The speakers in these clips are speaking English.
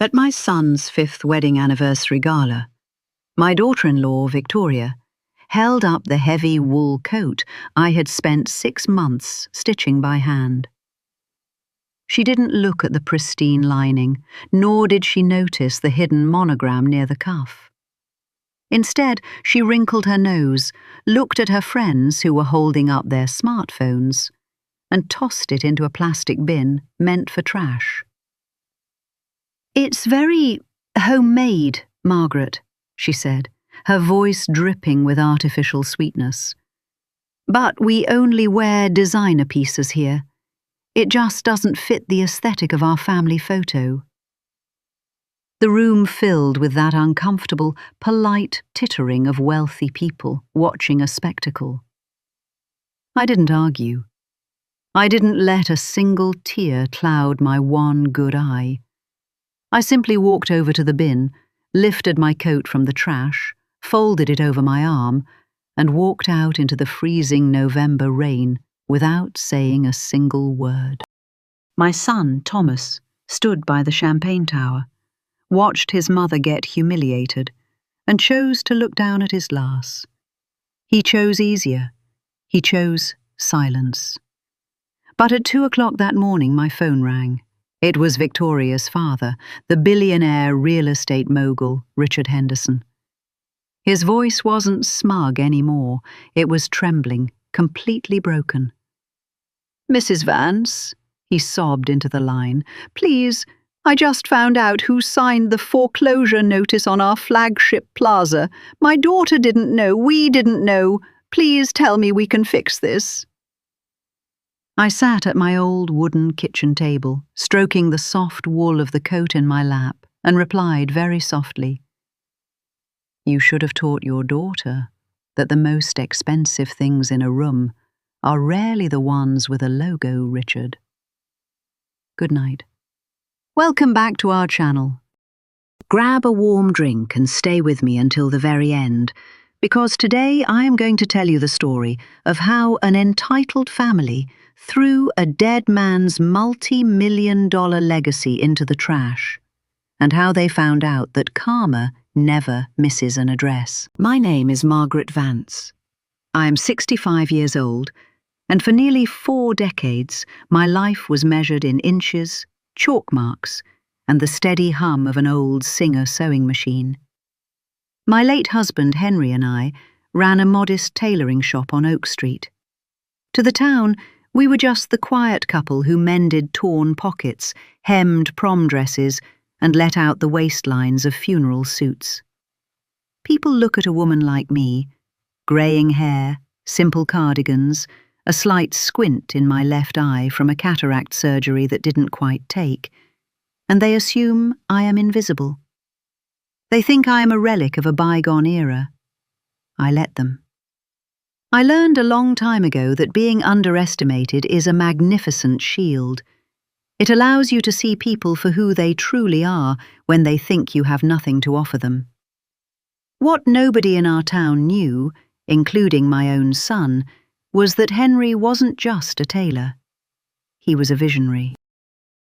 At my son's 5th wedding anniversary gala, my daughter-in-law, Victoria, held up the heavy wool coat I had spent 6 months stitching by hand. She didn't look at the pristine lining, nor did she notice the hidden monogram near the cuff. Instead, she wrinkled her nose, looked at her friends who were holding up their smartphones, and tossed it into a plastic bin meant for trash. "It's very homemade, Margaret," she said, her voice dripping with artificial sweetness. "But we only wear designer pieces here. It just doesn't fit the aesthetic of our family photo." The room filled with that uncomfortable, polite tittering of wealthy people watching a spectacle. I didn't argue. I didn't let a single tear cloud my one good eye. I simply walked over to the bin, lifted my coat from the trash, folded it over my arm, and walked out into the freezing November rain without saying a single word. My son, Thomas, stood by the champagne tower, watched his mother get humiliated, and chose to look down at his glass. He chose easier. He chose silence. But at 2 o'clock that morning my phone rang. It was Victoria's father, the billionaire real estate mogul, Richard Henderson. His voice wasn't smug anymore. It was trembling, completely broken. "Mrs. Vance," he sobbed into the line, "please, I just found out who signed the foreclosure notice on our flagship plaza. My daughter didn't know, we didn't know. Please tell me we can fix this." I sat at my old wooden kitchen table, stroking the soft wool of the coat in my lap, and replied very softly, "You should have taught your daughter that the most expensive things in a room are rarely the ones with a logo, Richard." Good night. Welcome back to our channel. Grab a warm drink and stay with me until the very end, because today I am going to tell you the story of how an entitled family threw a dead man's multi-million-dollar legacy into the trash, and how they found out that karma never misses an address. My name is Margaret Vance. I am 65 years old, and for nearly 4 decades my life was measured in inches, chalk marks, and the steady hum of an old Singer sewing machine. My late husband Henry and I ran a modest tailoring shop on Oak Street. To the town, we were just the quiet couple who mended torn pockets, hemmed prom dresses, and let out the waistlines of funeral suits. People look at a woman like me, greying hair, simple cardigans, a slight squint in my left eye from a cataract surgery that didn't quite take, and they assume I am invisible. They think I am a relic of a bygone era. I let them. I learned a long time ago that being underestimated is a magnificent shield. It allows you to see people for who they truly are when they think you have nothing to offer them. What nobody in our town knew, including my own son, was that Henry wasn't just a tailor. He was a visionary.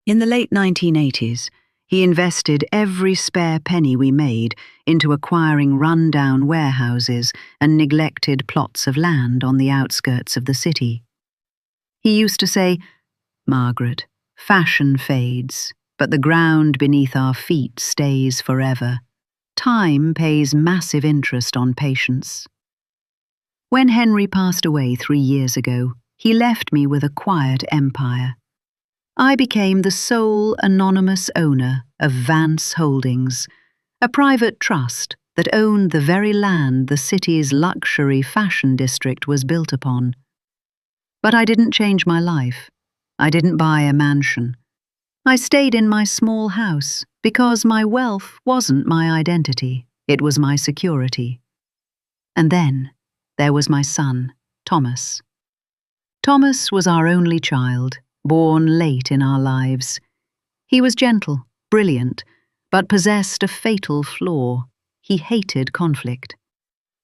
In the late 1980s, he invested every spare penny we made into acquiring run-down warehouses and neglected plots of land on the outskirts of the city. He used to say, "Margaret, fashion fades, but the ground beneath our feet stays forever. Time pays massive interest on patience." When Henry passed away 3 years ago, he left me with a quiet empire. I became the sole anonymous owner of Vance Holdings, a private trust that owned the very land the city's luxury fashion district was built upon. But I didn't change my life. I didn't buy a mansion. I stayed in my small house because my wealth wasn't my identity, it was my security. And then there was my son, Thomas. Thomas was our only child, born late in our lives. He was gentle, brilliant, but possessed a fatal flaw. He hated conflict.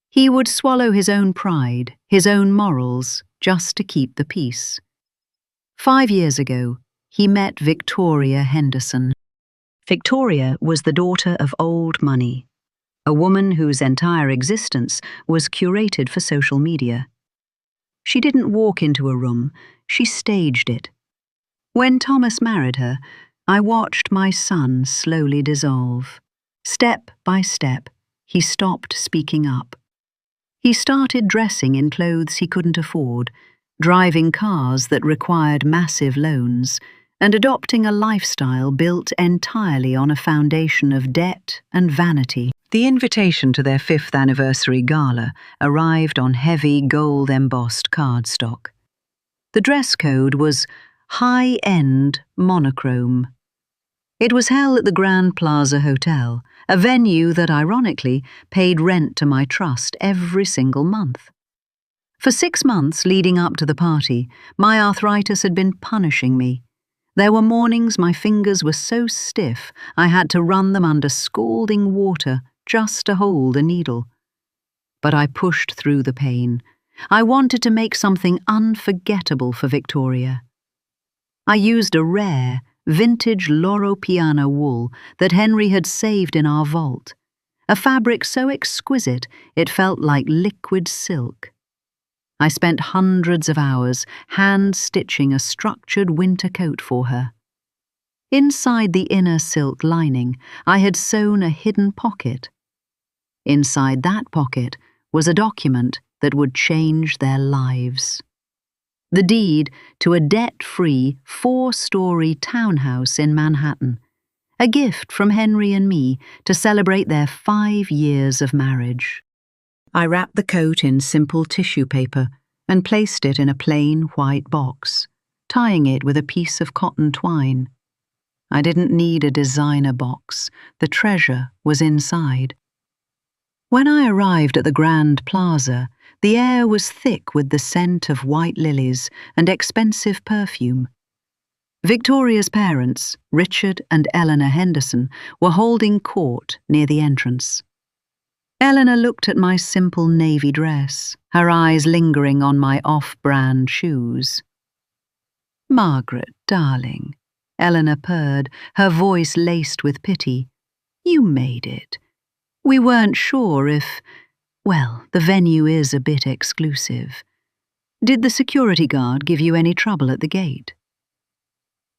He would swallow his own pride, his own morals, just to keep the peace. 5 years ago, he met Victoria Henderson. Victoria was the daughter of old money, a woman whose entire existence was curated for social media. She didn't walk into a room, she staged it. When Thomas married her, I watched my son slowly dissolve. Step by step, he stopped speaking up. He started dressing in clothes he couldn't afford, driving cars that required massive loans, and adopting a lifestyle built entirely on a foundation of debt and vanity. The invitation to their 5th anniversary gala arrived on heavy gold-embossed cardstock. The dress code was high-end monochrome. It was held at the Grand Plaza Hotel, a venue that ironically paid rent to my trust every single month. For 6 months leading up to the party, my arthritis had been punishing me. There were mornings my fingers were so stiff I had to run them under scalding water just to hold a needle. But I pushed through the pain. I wanted to make something unforgettable for Victoria. I used a rare, vintage Loro Piana wool that Henry had saved in our vault, a fabric so exquisite it felt like liquid silk. I spent hundreds of hours hand-stitching a structured winter coat for her. Inside the inner silk lining, I had sewn a hidden pocket. Inside that pocket was a document that would change their lives. The deed to a debt-free 4-story townhouse in Manhattan, a gift from Henry and me to celebrate their 5 years of marriage. I wrapped the coat in simple tissue paper and placed it in a plain white box, tying it with a piece of cotton twine. I didn't need a designer box. The treasure was inside. When I arrived at the Grand Plaza, the air was thick with the scent of white lilies and expensive perfume. Victoria's parents, Richard and Eleanor Henderson, were holding court near the entrance. Eleanor looked at my simple navy dress, her eyes lingering on my off-brand shoes. "Margaret, darling," Eleanor purred, her voice laced with pity. "You made it. We weren't sure if... Well, the venue is a bit exclusive. Did the security guard give you any trouble at the gate?"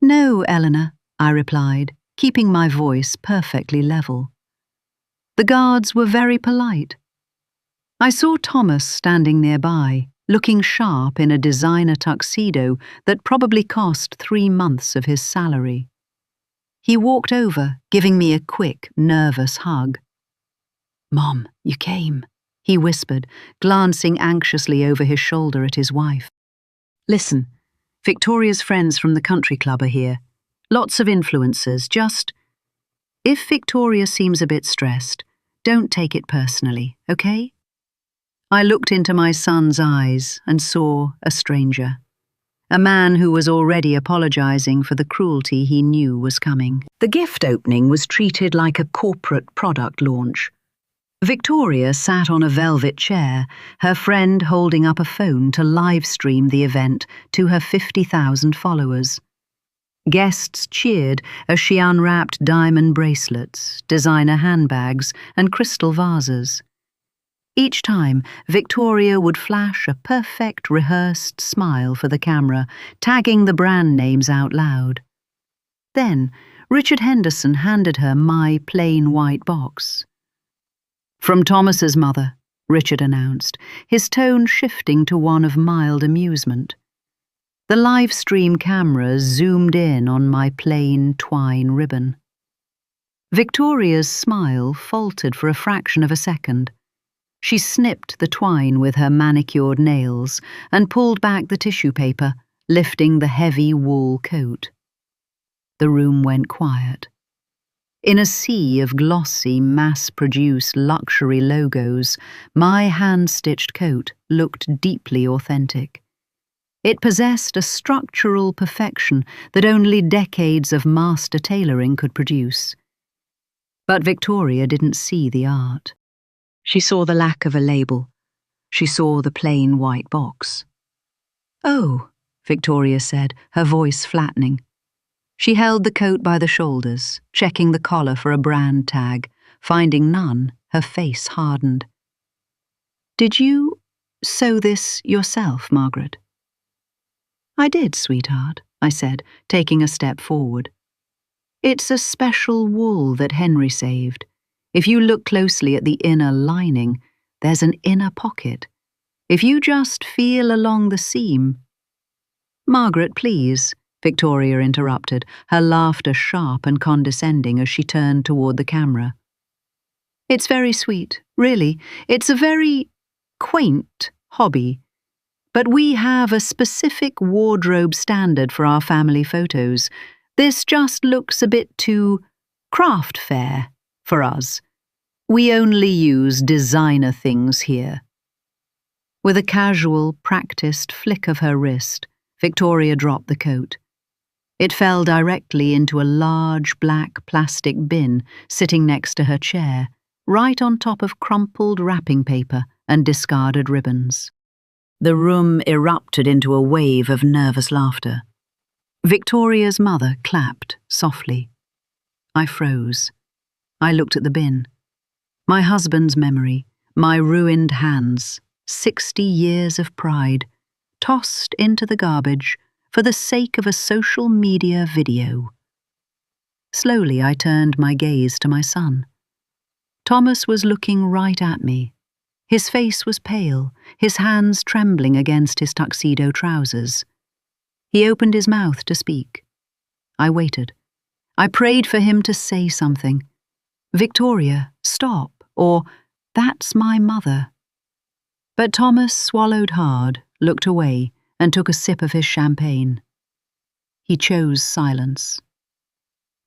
"No, Eleanor," I replied, keeping my voice perfectly level. The guards were very polite. I saw Thomas standing nearby, looking sharp in a designer tuxedo that probably cost 3 months of his salary. He walked over, giving me a quick, nervous hug. "Mom, you came," he whispered, glancing anxiously over his shoulder at his wife. "Listen, Victoria's friends from the country club are here. Lots of influencers, just... If Victoria seems a bit stressed, don't take it personally, okay?" I looked into my son's eyes and saw a stranger, a man who was already apologizing for the cruelty he knew was coming. The gift opening was treated like a corporate product launch. Victoria sat on a velvet chair, her friend holding up a phone to live stream the event to her 50,000 followers. Guests cheered as she unwrapped diamond bracelets, designer handbags, and crystal vases. Each time, Victoria would flash a perfect, rehearsed smile for the camera, tagging the brand names out loud. Then, Richard Henderson handed her my plain white box. "From Thomas's mother," Richard announced, his tone shifting to one of mild amusement. The live stream camera zoomed in on my plain twine ribbon. Victoria's smile faltered for a fraction of a second. She snipped the twine with her manicured nails and pulled back the tissue paper, lifting the heavy wool coat. The room went quiet. In a sea of glossy, mass-produced luxury logos, my hand-stitched coat looked deeply authentic. It possessed a structural perfection that only decades of master tailoring could produce. But Victoria didn't see the art. She saw the lack of a label. She saw the plain white box. "Oh," Victoria said, her voice flattening. She held the coat by the shoulders, checking the collar for a brand tag. Finding none, her face hardened. "Did you sew this yourself, Margaret?" "I did, sweetheart," I said, taking a step forward. "It's a special wool that Henry saved. If you look closely at the inner lining, there's an inner pocket. If you just feel along the seam—" "Margaret, please," Victoria interrupted, her laughter sharp and condescending as she turned toward the camera. "It's very sweet, really. It's a very quaint hobby. But we have a specific wardrobe standard for our family photos. This just looks a bit too craft fair for us. We only use designer things here." With a casual, practiced flick of her wrist, Victoria dropped the coat. It fell directly into a large black plastic bin sitting next to her chair, right on top of crumpled wrapping paper and discarded ribbons. The room erupted into a wave of nervous laughter. Victoria's mother clapped softly. I froze. I looked at the bin. My husband's memory, my ruined hands, 60 years of pride, tossed into the garbage for the sake of a social media video. Slowly I turned my gaze to my son. Thomas was looking right at me. His face was pale, his hands trembling against his tuxedo trousers. He opened his mouth to speak. I waited. I prayed for him to say something. "Victoria, stop," or "That's my mother." But Thomas swallowed hard, looked away, and took a sip of his champagne. He chose silence.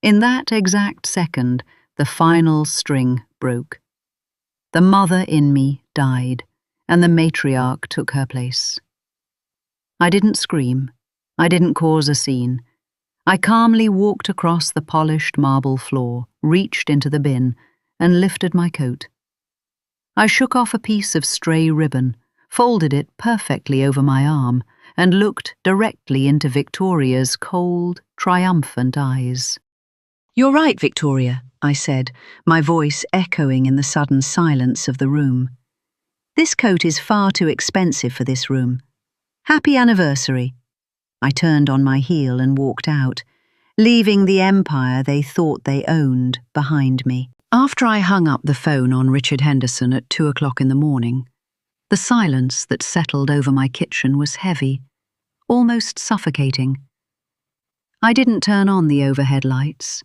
In that exact second, the final string broke. The mother in me died, and the matriarch took her place. I didn't scream. I didn't cause a scene. I calmly walked across the polished marble floor, reached into the bin, and lifted my coat. I shook off a piece of stray ribbon, folded it perfectly over my arm, and looked directly into Victoria's cold, triumphant eyes. "You're right, Victoria," I said, my voice echoing in the sudden silence of the room. "This coat is far too expensive for this room. Happy anniversary." I turned on my heel and walked out, leaving the empire they thought they owned behind me. After I hung up the phone on Richard Henderson at 2 o'clock in the morning, the silence that settled over my kitchen was heavy, almost suffocating. I didn't turn on the overhead lights.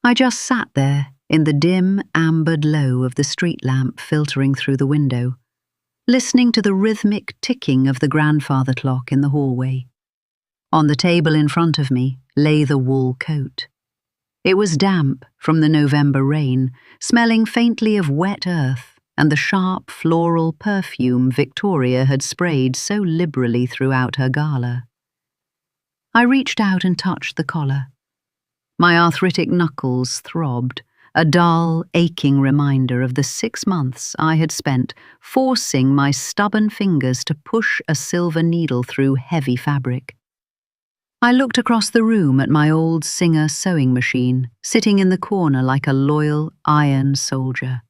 I just sat there in the dim, ambered glow of the street lamp filtering through the window, listening to the rhythmic ticking of the grandfather clock in the hallway. On the table in front of me lay the wool coat. It was damp from the November rain, smelling faintly of wet earth and the sharp floral perfume Victoria had sprayed so liberally throughout her gala. I reached out and touched the collar. My arthritic knuckles throbbed, a dull, aching reminder of the 6 months I had spent forcing my stubborn fingers to push a silver needle through heavy fabric. I looked across the room at my old Singer sewing machine, sitting in the corner like a loyal iron soldier.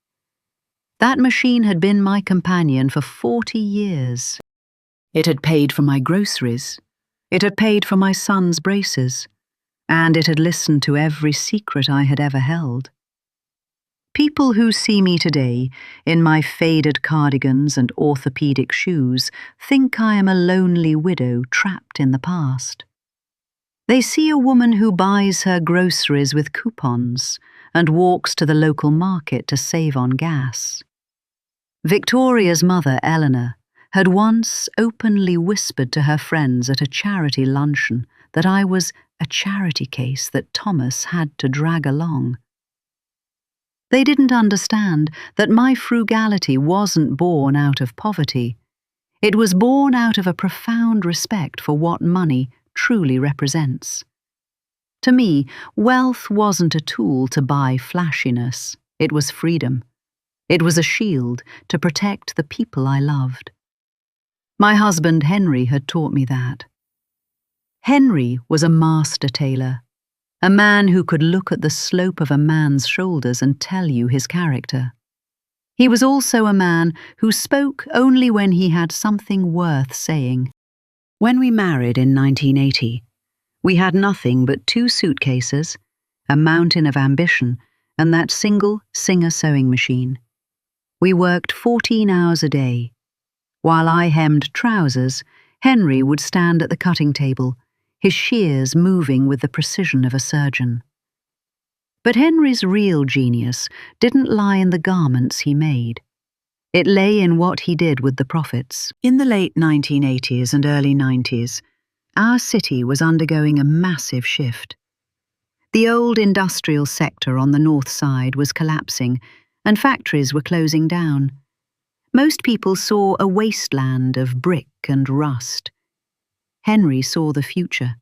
That machine had been my companion for 40 years. It had paid for my groceries. It had paid for my son's braces. And it had listened to every secret I had ever held. People who see me today, in my faded cardigans and orthopedic shoes, think I am a lonely widow trapped in the past. They see a woman who buys her groceries with coupons and walks to the local market to save on gas. Victoria's mother, Eleanor, had once openly whispered to her friends at a charity luncheon that I was a charity case that Thomas had to drag along. They didn't understand that my frugality wasn't born out of poverty. It was born out of a profound respect for what money truly represents. To me, wealth wasn't a tool to buy flashiness. It was freedom. It was a shield to protect the people I loved. My husband Henry had taught me that. Henry was a master tailor. a man who could look at the slope of a man's shoulders and tell you his character. He was also a man who spoke only when he had something worth saying. When we married in 1980, we had nothing but 2 suitcases, a mountain of ambition, and that single Singer sewing machine. We worked 14 hours a day. While I hemmed trousers, Henry would stand at the cutting table, his shears moving with the precision of a surgeon. But Henry's real genius didn't lie in the garments he made. It lay in what he did with the profits. In the late 1980s and early 90s, our city was undergoing a massive shift. The old industrial sector on the north side was collapsing, and factories were closing down. Most people saw a wasteland of brick and rust. Henry saw the future.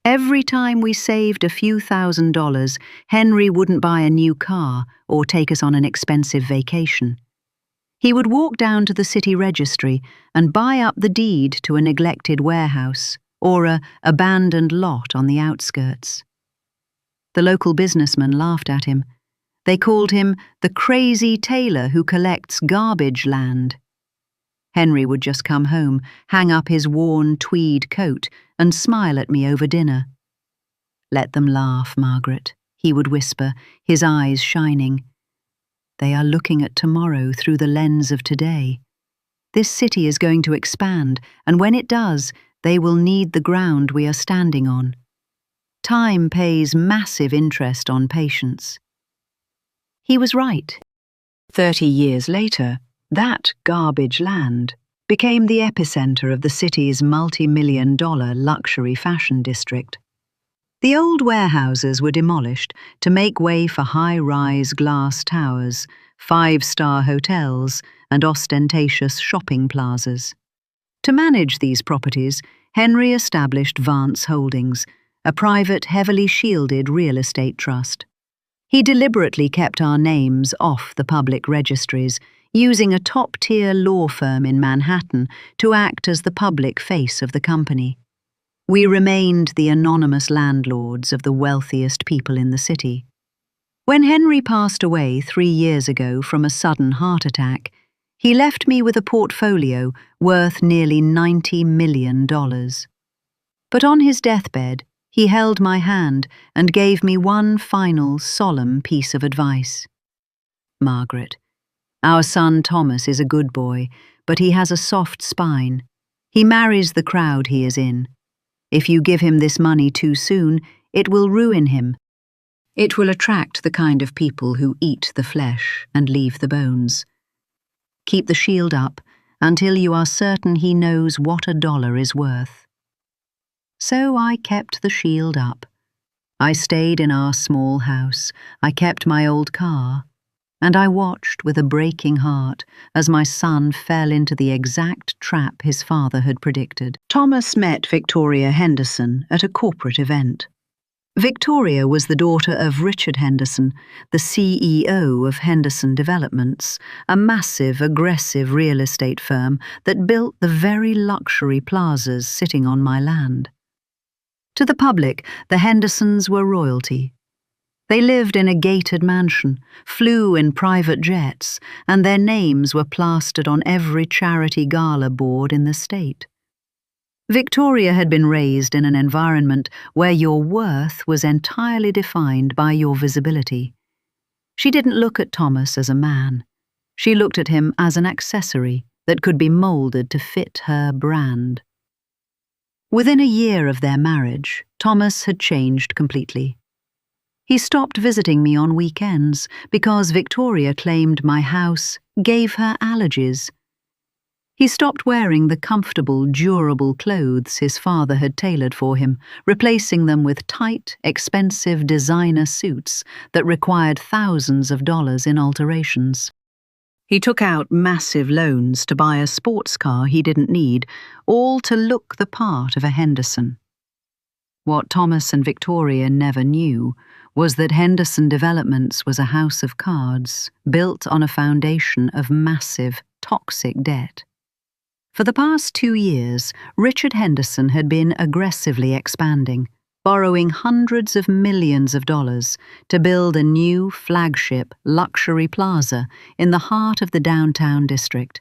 Every time we saved a few $1,000s, Henry wouldn't buy a new car or take us on an expensive vacation. He would walk down to the city registry and buy up the deed to a neglected warehouse or a abandoned lot on the outskirts. The local businessmen laughed at him. They called him the crazy tailor who collects garbage land. Henry would just come home, hang up his worn tweed coat, and smile at me over dinner. "Let them laugh, Margaret," he would whisper, his eyes shining. "They are looking at tomorrow through the lens of today. This city is going to expand, and when it does, they will need the ground we are standing on. Time pays massive interest on patience." He was right. 30 years later, that garbage land became the epicenter of the city's multi-million-dollar luxury fashion district. The old warehouses were demolished to make way for high-rise glass towers, 5-star hotels, and ostentatious shopping plazas. To manage these properties, Henry established Vance Holdings, a private, heavily shielded real estate trust. He deliberately kept our names off the public registries, using a top-tier law firm in Manhattan to act as the public face of the company. We remained the anonymous landlords of the wealthiest people in the city. When Henry passed away 3 years ago from a sudden heart attack, he left me with a portfolio worth nearly $90 million. But on his deathbed, he held my hand and gave me one final solemn piece of advice. "Margaret, our son Thomas is a good boy, but he has a soft spine. He marries the crowd he is in. If you give him this money too soon, it will ruin him. It will attract the kind of people who eat the flesh and leave the bones. Keep the shield up until you are certain he knows what a dollar is worth." So I kept the shield up. I stayed in our small house. I kept my old car. And I watched with a breaking heart as my son fell into the exact trap his father had predicted. Thomas met Victoria Henderson at a corporate event. Victoria was the daughter of Richard Henderson, the CEO of Henderson Developments, a massive, aggressive real estate firm that built the very luxury plazas sitting on my land. To the public, the Hendersons were royalty. They lived in a gated mansion, flew in private jets, and their names were plastered on every charity gala board in the state. Victoria had been raised in an environment where your worth was entirely defined by your visibility. She didn't look at Thomas as a man. She looked at him as an accessory that could be molded to fit her brand. Within a year of their marriage, Thomas had changed completely. He stopped visiting me on weekends because Victoria claimed my house gave her allergies. He stopped wearing the comfortable, durable clothes his father had tailored for him, replacing them with tight, expensive designer suits that required thousands of dollars in alterations. He took out massive loans to buy a sports car he didn't need, all to look the part of a Henderson. What Thomas and Victoria never knew was that Henderson Developments was a house of cards built on a foundation of massive, toxic debt. For the past 2 years, Richard Henderson had been aggressively expanding, borrowing hundreds of millions of dollars to build a new flagship luxury plaza in the heart of the downtown district.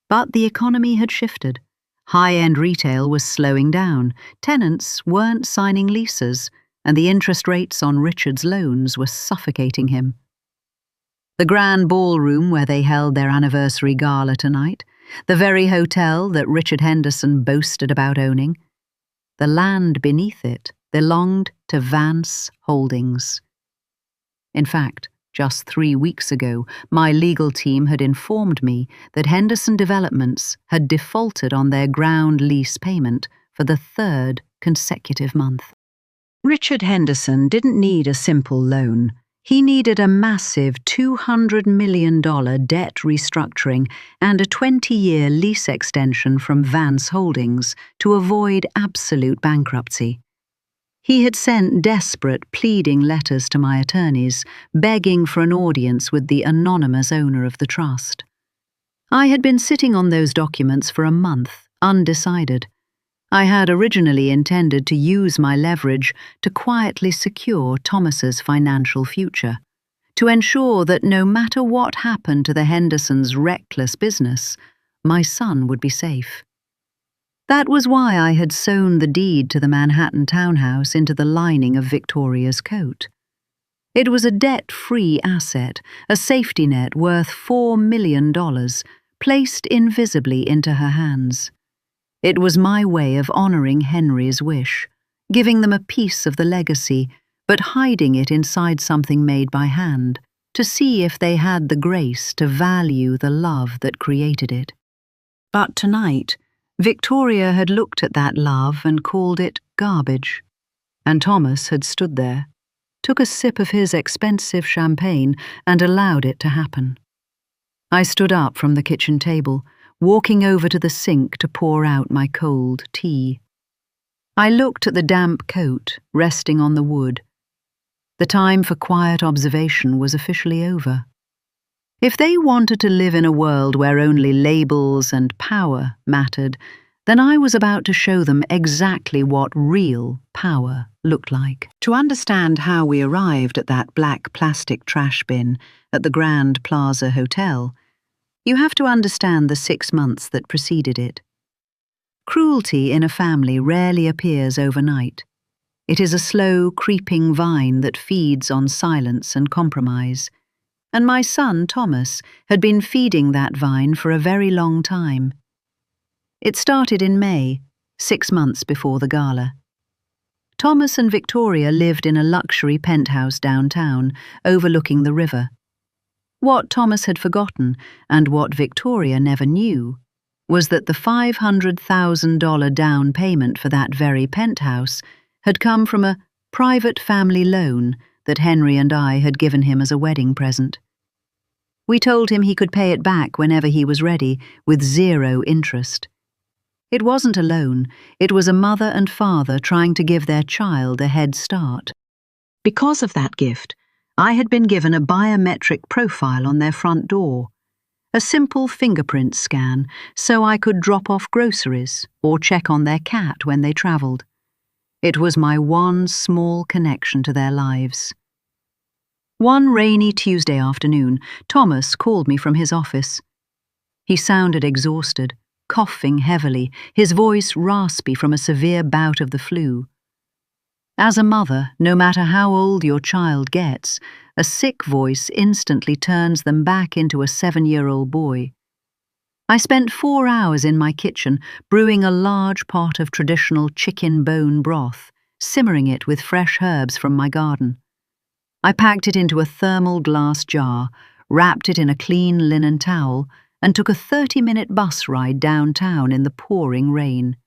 But the economy had shifted. High-end retail was slowing down, tenants weren't signing leases, and the interest rates on Richard's loans were suffocating him. The grand ballroom where they held their anniversary gala tonight, the very hotel that Richard Henderson boasted about owning, the land beneath it belonged to Vance Holdings. In fact, just 3 weeks ago, my legal team had informed me that Henderson Developments had defaulted on their ground lease payment for the 3rd consecutive month. Richard Henderson didn't need a simple loan. He needed a massive $200 million debt restructuring and a 20-year lease extension from Vance Holdings to avoid absolute bankruptcy. He had sent desperate, pleading letters to my attorneys, begging for an audience with the anonymous owner of the trust. I had been sitting on those documents for a month, undecided. I had originally intended to use my leverage to quietly secure Thomas's financial future, to ensure that no matter what happened to the Hendersons' reckless business, my son would be safe. That was why I had sewn the deed to the Manhattan townhouse into the lining of Victoria's coat. It was a debt-free asset, a safety net worth $4 million, placed invisibly into her hands. It was my way of honoring Henry's wish, giving them a piece of the legacy, but hiding it inside something made by hand, to see if they had the grace to value the love that created it. But tonight, Victoria had looked at that love and called it garbage. And Thomas had stood there, took a sip of his expensive champagne and allowed it to happen. I stood up from the kitchen table, walking over to the sink to pour out my cold tea. I looked at the damp coat resting on the wood. The time for quiet observation was officially over. If they wanted to live in a world where only labels and power mattered, then I was about to show them exactly what real power looked like. To understand how we arrived at that black plastic trash bin at the Grand Plaza Hotel, you have to understand the 6 months that preceded it. Cruelty in a family rarely appears overnight. It is a slow, creeping vine that feeds on silence and compromise. And my son, Thomas, had been feeding that vine for a very long time. It started in May, 6 months before the gala. Thomas and Victoria lived in a luxury penthouse downtown, overlooking the river. What Thomas had forgotten, and what Victoria never knew, was that the $500,000 down payment for that very penthouse had come from a private family loan that Henry and I had given him as a wedding present. We told him he could pay it back whenever he was ready, with 0 interest. It wasn't a loan, it was a mother and father trying to give their child a head start. Because of that gift, I had been given a biometric profile on their front door, a simple fingerprint scan so I could drop off groceries or check on their cat when they travelled. It was my one small connection to their lives. One rainy Tuesday afternoon, Thomas called me from his office. He sounded exhausted, coughing heavily, his voice raspy from a severe bout of the flu. As a mother, no matter how old your child gets, a sick voice instantly turns them back into a 7-year-old boy. I spent 4 hours in my kitchen brewing a large pot of traditional chicken bone broth, simmering it with fresh herbs from my garden. I packed it into a thermal glass jar, wrapped it in a clean linen towel, and took a 30-minute bus ride downtown in the pouring rain.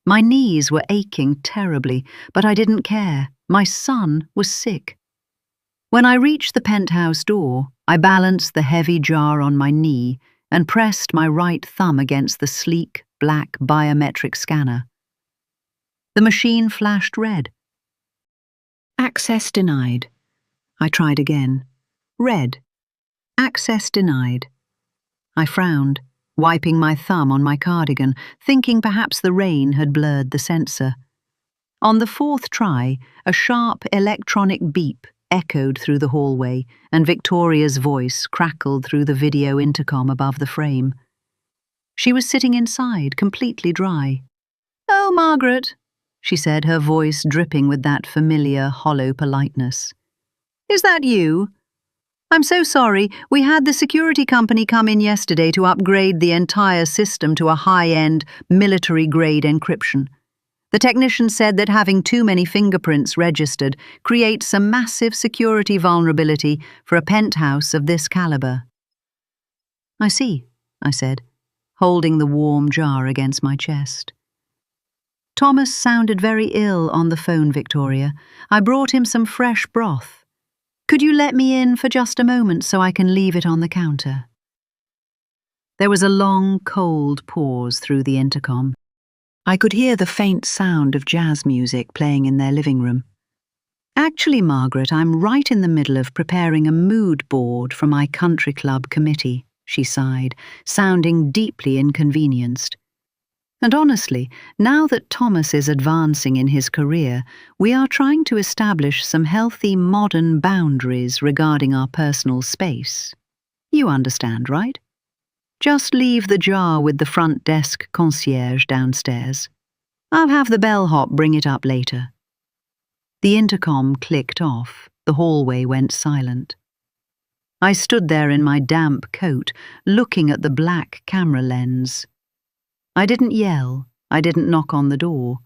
My knees were aching terribly, but I didn't care. My son was sick. When I reached the penthouse door, I balanced the heavy jar on my knee and pressed my right thumb against the sleek, black biometric scanner. The machine flashed red. Access denied. I tried again. Red. Access denied. I frowned, wiping my thumb on my cardigan, thinking perhaps the rain had blurred the sensor. On the fourth try, a sharp electronic beep echoed through the hallway, and Victoria's voice crackled through the video intercom above the frame. She was sitting inside, completely dry. "Oh, Margaret," she said, her voice dripping with that familiar, hollow politeness. "Is that you? I'm so sorry. We had the security company come in yesterday to upgrade the entire system to a high-end, military-grade encryption. The technician said that having too many fingerprints registered creates a massive security vulnerability for a penthouse of this caliber." "I see," I said, holding the warm jar against my chest. "Thomas sounded very ill on the phone, Victoria. I brought him some fresh broth. Could you let me in for just a moment so I can leave it on the counter?" There was a long, cold pause through the intercom. I could hear the faint sound of jazz music playing in their living room. "Actually, Margaret, I'm right in the middle of preparing a mood board for my country club committee," she sighed, sounding deeply inconvenienced. "And honestly, now that Thomas is advancing in his career, we are trying to establish some healthy modern boundaries regarding our personal space. You understand, right? Just leave the jar with the front desk concierge downstairs. I'll have the bellhop bring it up later." The intercom clicked off. The hallway went silent. I stood there in my damp coat, looking at the black camera lens. I didn't yell. I didn't knock on the door.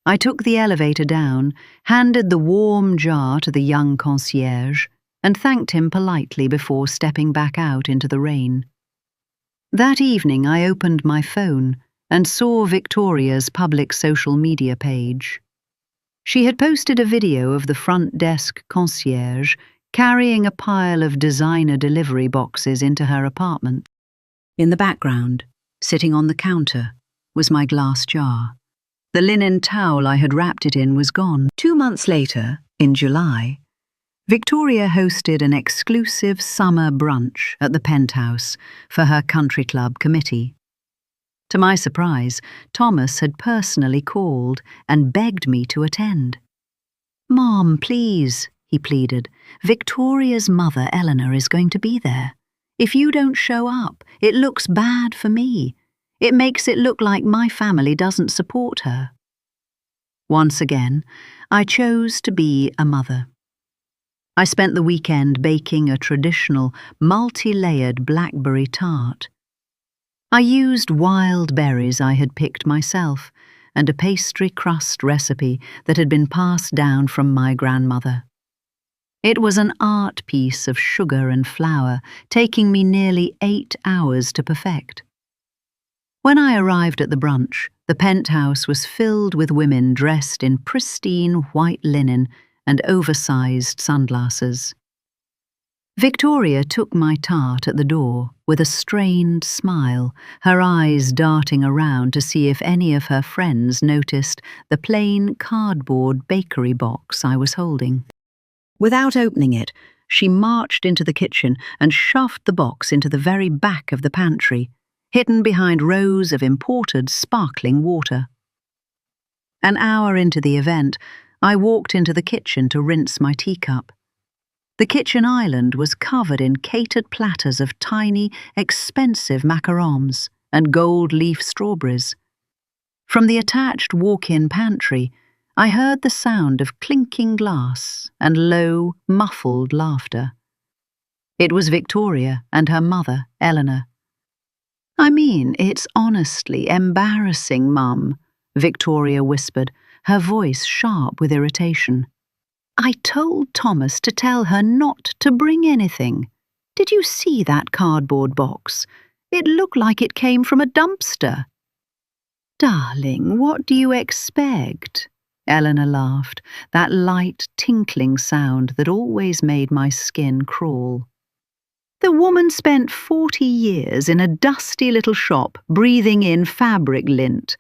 I took the elevator down, handed the warm jar to the young concierge, and thanked him politely before stepping back out into the rain. That evening I opened my phone and saw Victoria's public social media page. She had posted a video of the front desk concierge carrying a pile of designer delivery boxes into her apartment. In the background, sitting on the counter, was my glass jar. The linen towel I had wrapped it in was gone. 2 months later, in July, Victoria hosted an exclusive summer brunch at the penthouse for her country club committee. To my surprise, Thomas had personally called and begged me to attend. "Mom, please," he pleaded. "Victoria's mother, Eleanor, is going to be there. If you don't show up, it looks bad for me. It makes it look like my family doesn't support her." Once again, I chose to be a mother. I spent the weekend baking a traditional, multi-layered blackberry tart. I used wild berries I had picked myself and a pastry crust recipe that had been passed down from my grandmother. It was an art piece of sugar and flour, taking me nearly 8 hours to perfect. When I arrived at the brunch, the penthouse was filled with women dressed in pristine white linen and oversized sunglasses. Victoria took my tart at the door with a strained smile, her eyes darting around to see if any of her friends noticed the plain cardboard bakery box I was holding. Without opening it, she marched into the kitchen and shoved the box into the very back of the pantry, hidden behind rows of imported sparkling water. An hour into the event, I walked into the kitchen to rinse my teacup. The kitchen island was covered in catered platters of tiny, expensive macarons and gold leaf strawberries. From the attached walk-in pantry, I heard the sound of clinking glass and low, muffled laughter. It was Victoria and her mother, Eleanor. "I mean, it's honestly embarrassing, Mum," Victoria whispered, her voice sharp with irritation. "I told Thomas to tell her not to bring anything. Did you see that cardboard box? It looked like it came from a dumpster." "Darling, what do you expect?" Eleanor laughed, that light, tinkling sound that always made my skin crawl. "The woman spent 40 years in a dusty little shop breathing in fabric lint.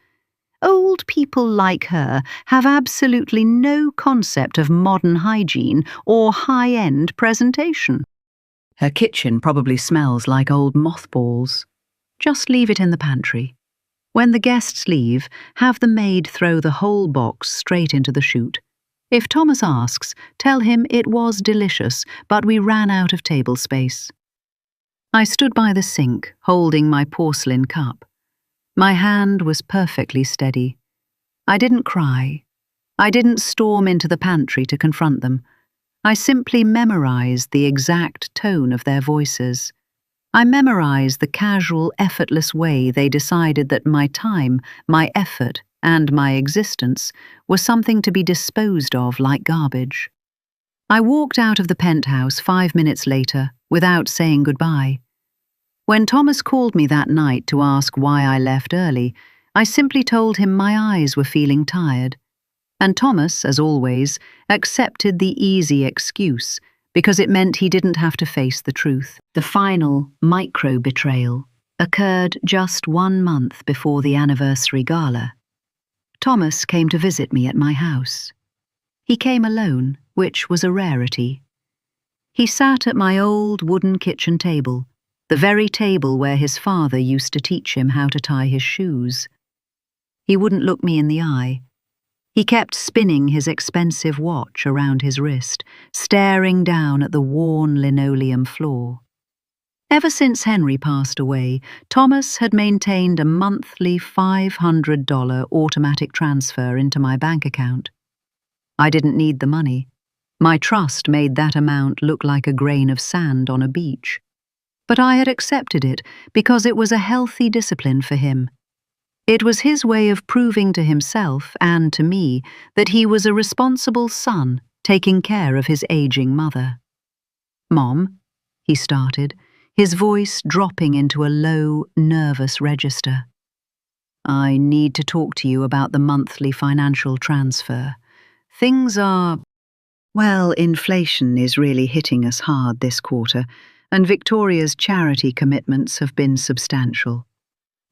Old people like her have absolutely no concept of modern hygiene or high-end presentation. Her kitchen probably smells like old mothballs. Just leave it in the pantry. When the guests leave, have the maid throw the whole box straight into the chute. If Thomas asks, tell him it was delicious, but we ran out of table space. I stood by the sink, holding my porcelain cup. My hand was perfectly steady. I didn't cry. I didn't storm into the pantry to confront them. I simply memorized the exact tone of their voices. I memorized the casual, effortless way they decided that my time, my effort, and my existence was something to be disposed of like garbage. I walked out of the penthouse 5 minutes later without saying goodbye. When Thomas called me that night to ask why I left early, I simply told him my eyes were feeling tired. And Thomas, as always, accepted the easy excuse because it meant he didn't have to face the truth. The final micro-betrayal occurred just 1 month before the anniversary gala. Thomas came to visit me at my house. He came alone, which was a rarity. He sat at my old wooden kitchen table, the very table where his father used to teach him how to tie his shoes. He wouldn't look me in the eye. He kept spinning his expensive watch around his wrist, staring down at the worn linoleum floor. Ever since Henry passed away, Thomas had maintained a monthly $500 automatic transfer into my bank account. I didn't need the money. My trust made that amount look like a grain of sand on a beach. But I had accepted it because it was a healthy discipline for him. It was his way of proving to himself and to me that he was a responsible son taking care of his aging mother. "Mom," he started, his voice dropping into a low, nervous register. "I need to talk to you about the monthly financial transfer. Things are... Well, inflation is really hitting us hard this quarter, and Victoria's charity commitments have been substantial."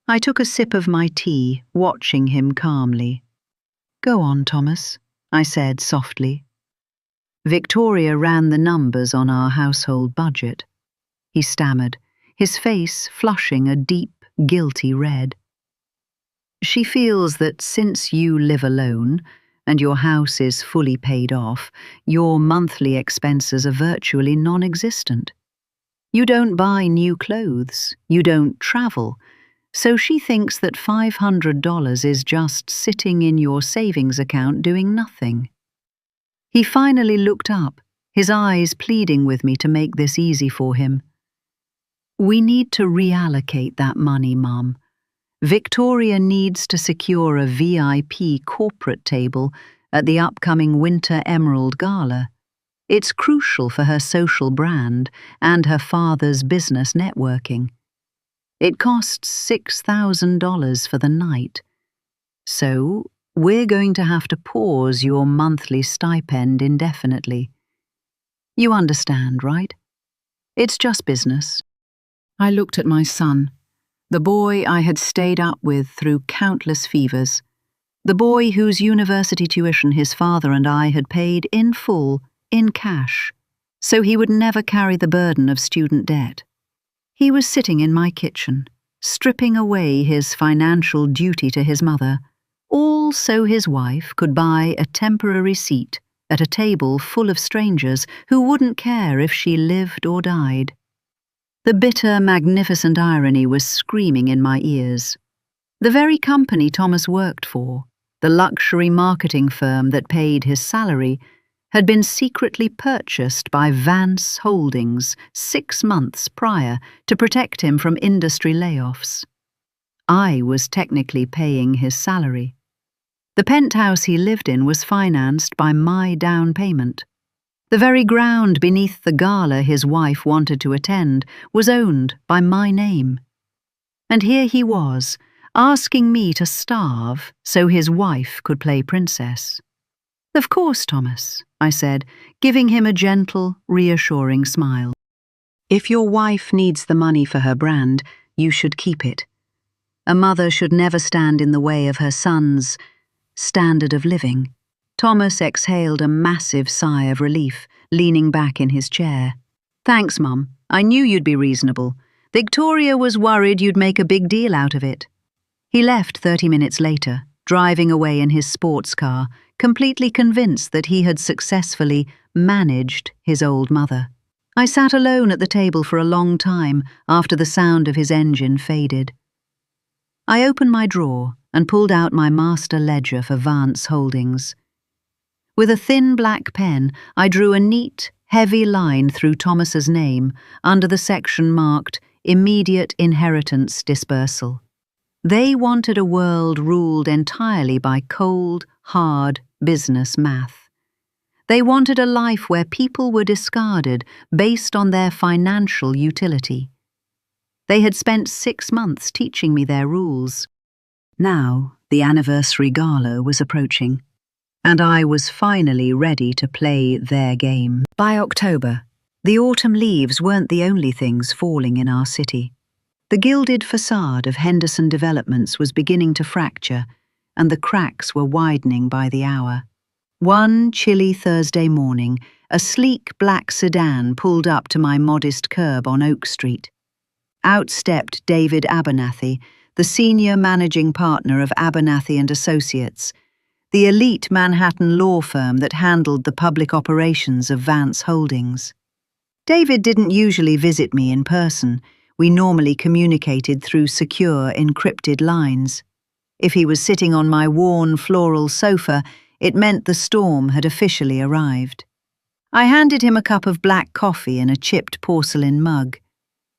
I took a sip of my tea, watching him calmly. "Go on, Thomas," I said softly. "Victoria ran the numbers on our household budget." He stammered, his face flushing a deep, guilty red. "She feels that since you live alone and your house is fully paid off, your monthly expenses are virtually non-existent. You don't buy new clothes, you don't travel, so she thinks that $500 is just sitting in your savings account doing nothing." He finally looked up, his eyes pleading with me to make this easy for him. "We need to reallocate that money, Mum. Victoria needs to secure a VIP corporate table at the upcoming Winter Emerald Gala. It's crucial for her social brand and her father's business networking. It costs $6,000 for the night. So, we're going to have to pause your monthly stipend indefinitely. You understand, right? It's just business." I looked at my son, the boy I had stayed up with through countless fevers, the boy whose university tuition his father and I had paid in full, in cash, so he would never carry the burden of student debt. He was sitting in my kitchen, stripping away his financial duty to his mother, all so his wife could buy a temporary seat at a table full of strangers who wouldn't care if she lived or died. The bitter, magnificent irony was screaming in my ears. The very company Thomas worked for, the luxury marketing firm that paid his salary, had been secretly purchased by Vance Holdings 6 months prior to protect him from industry layoffs. I was technically paying his salary. The penthouse he lived in was financed by my down payment. The very ground beneath the gala his wife wanted to attend was owned by my name. And here he was, asking me to starve so his wife could play princess. "Of course, Thomas," I said, giving him a gentle, reassuring smile. "If your wife needs the money for her brand, you should keep it. A mother should never stand in the way of her son's standard of living." Thomas exhaled a massive sigh of relief, leaning back in his chair. "Thanks, Mum. I knew you'd be reasonable. Victoria was worried you'd make a big deal out of it." He left 30 minutes later, driving away in his sports car, completely convinced that he had successfully managed his old mother. I sat alone at the table for a long time after the sound of his engine faded. I opened my drawer and pulled out my master ledger for Vance Holdings. With a thin black pen, I drew a neat, heavy line through Thomas's name under the section marked Immediate Inheritance Dispersal. They wanted a world ruled entirely by cold, hard business math. They wanted a life where people were discarded based on their financial utility. They had spent 6 months teaching me their rules. Now, the anniversary gala was approaching, and I was finally ready to play their game. By October, the autumn leaves weren't the only things falling in our city. The gilded facade of Henderson Developments was beginning to fracture, and the cracks were widening by the hour. One chilly Thursday morning, a sleek black sedan pulled up to my modest curb on Oak Street. Out stepped David Abernathy, the senior managing partner of Abernathy & Associates, the elite Manhattan law firm that handled the public operations of Vance Holdings. David didn't usually visit me in person. We normally communicated through secure, encrypted lines. If he was sitting on my worn floral sofa, it meant the storm had officially arrived. I handed him a cup of black coffee in a chipped porcelain mug.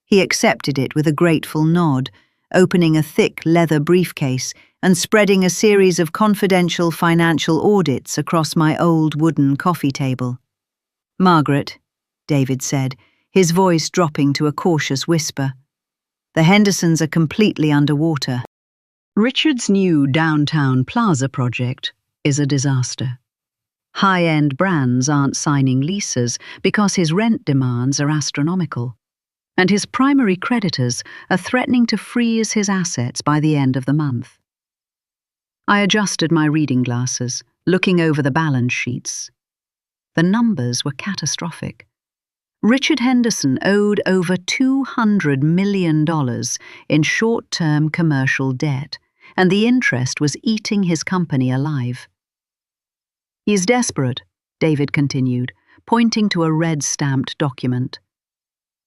He accepted it with a grateful nod, opening a thick leather briefcase and spreading a series of confidential financial audits across my old wooden coffee table. "Margaret," David said, his voice dropping to a cautious whisper, "the Hendersons are completely underwater. Richard's new downtown plaza project is a disaster. High-end brands aren't signing leases because his rent demands are astronomical, and his primary creditors are threatening to freeze his assets by the end of the month." I adjusted my reading glasses, looking over the balance sheets. The numbers were catastrophic. Richard Henderson owed over $200 million in short-term commercial debt, and the interest was eating his company alive. "He's desperate," David continued, pointing to a red-stamped document.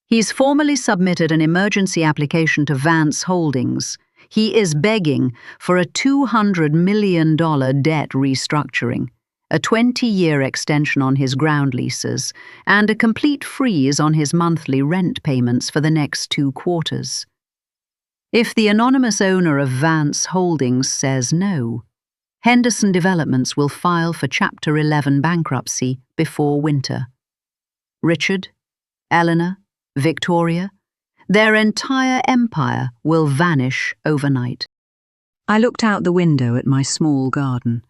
"He's formally submitted an emergency application to Vance Holdings. He is begging for a $200 million debt restructuring, a 20-year extension on his ground leases, and a complete freeze on his monthly rent payments for the next 2 quarters. If the anonymous owner of Vance Holdings says no, Henderson Developments will file for Chapter 11 bankruptcy before winter. Richard, Eleanor, Victoria, their entire empire will vanish overnight." I looked out the window at my small garden.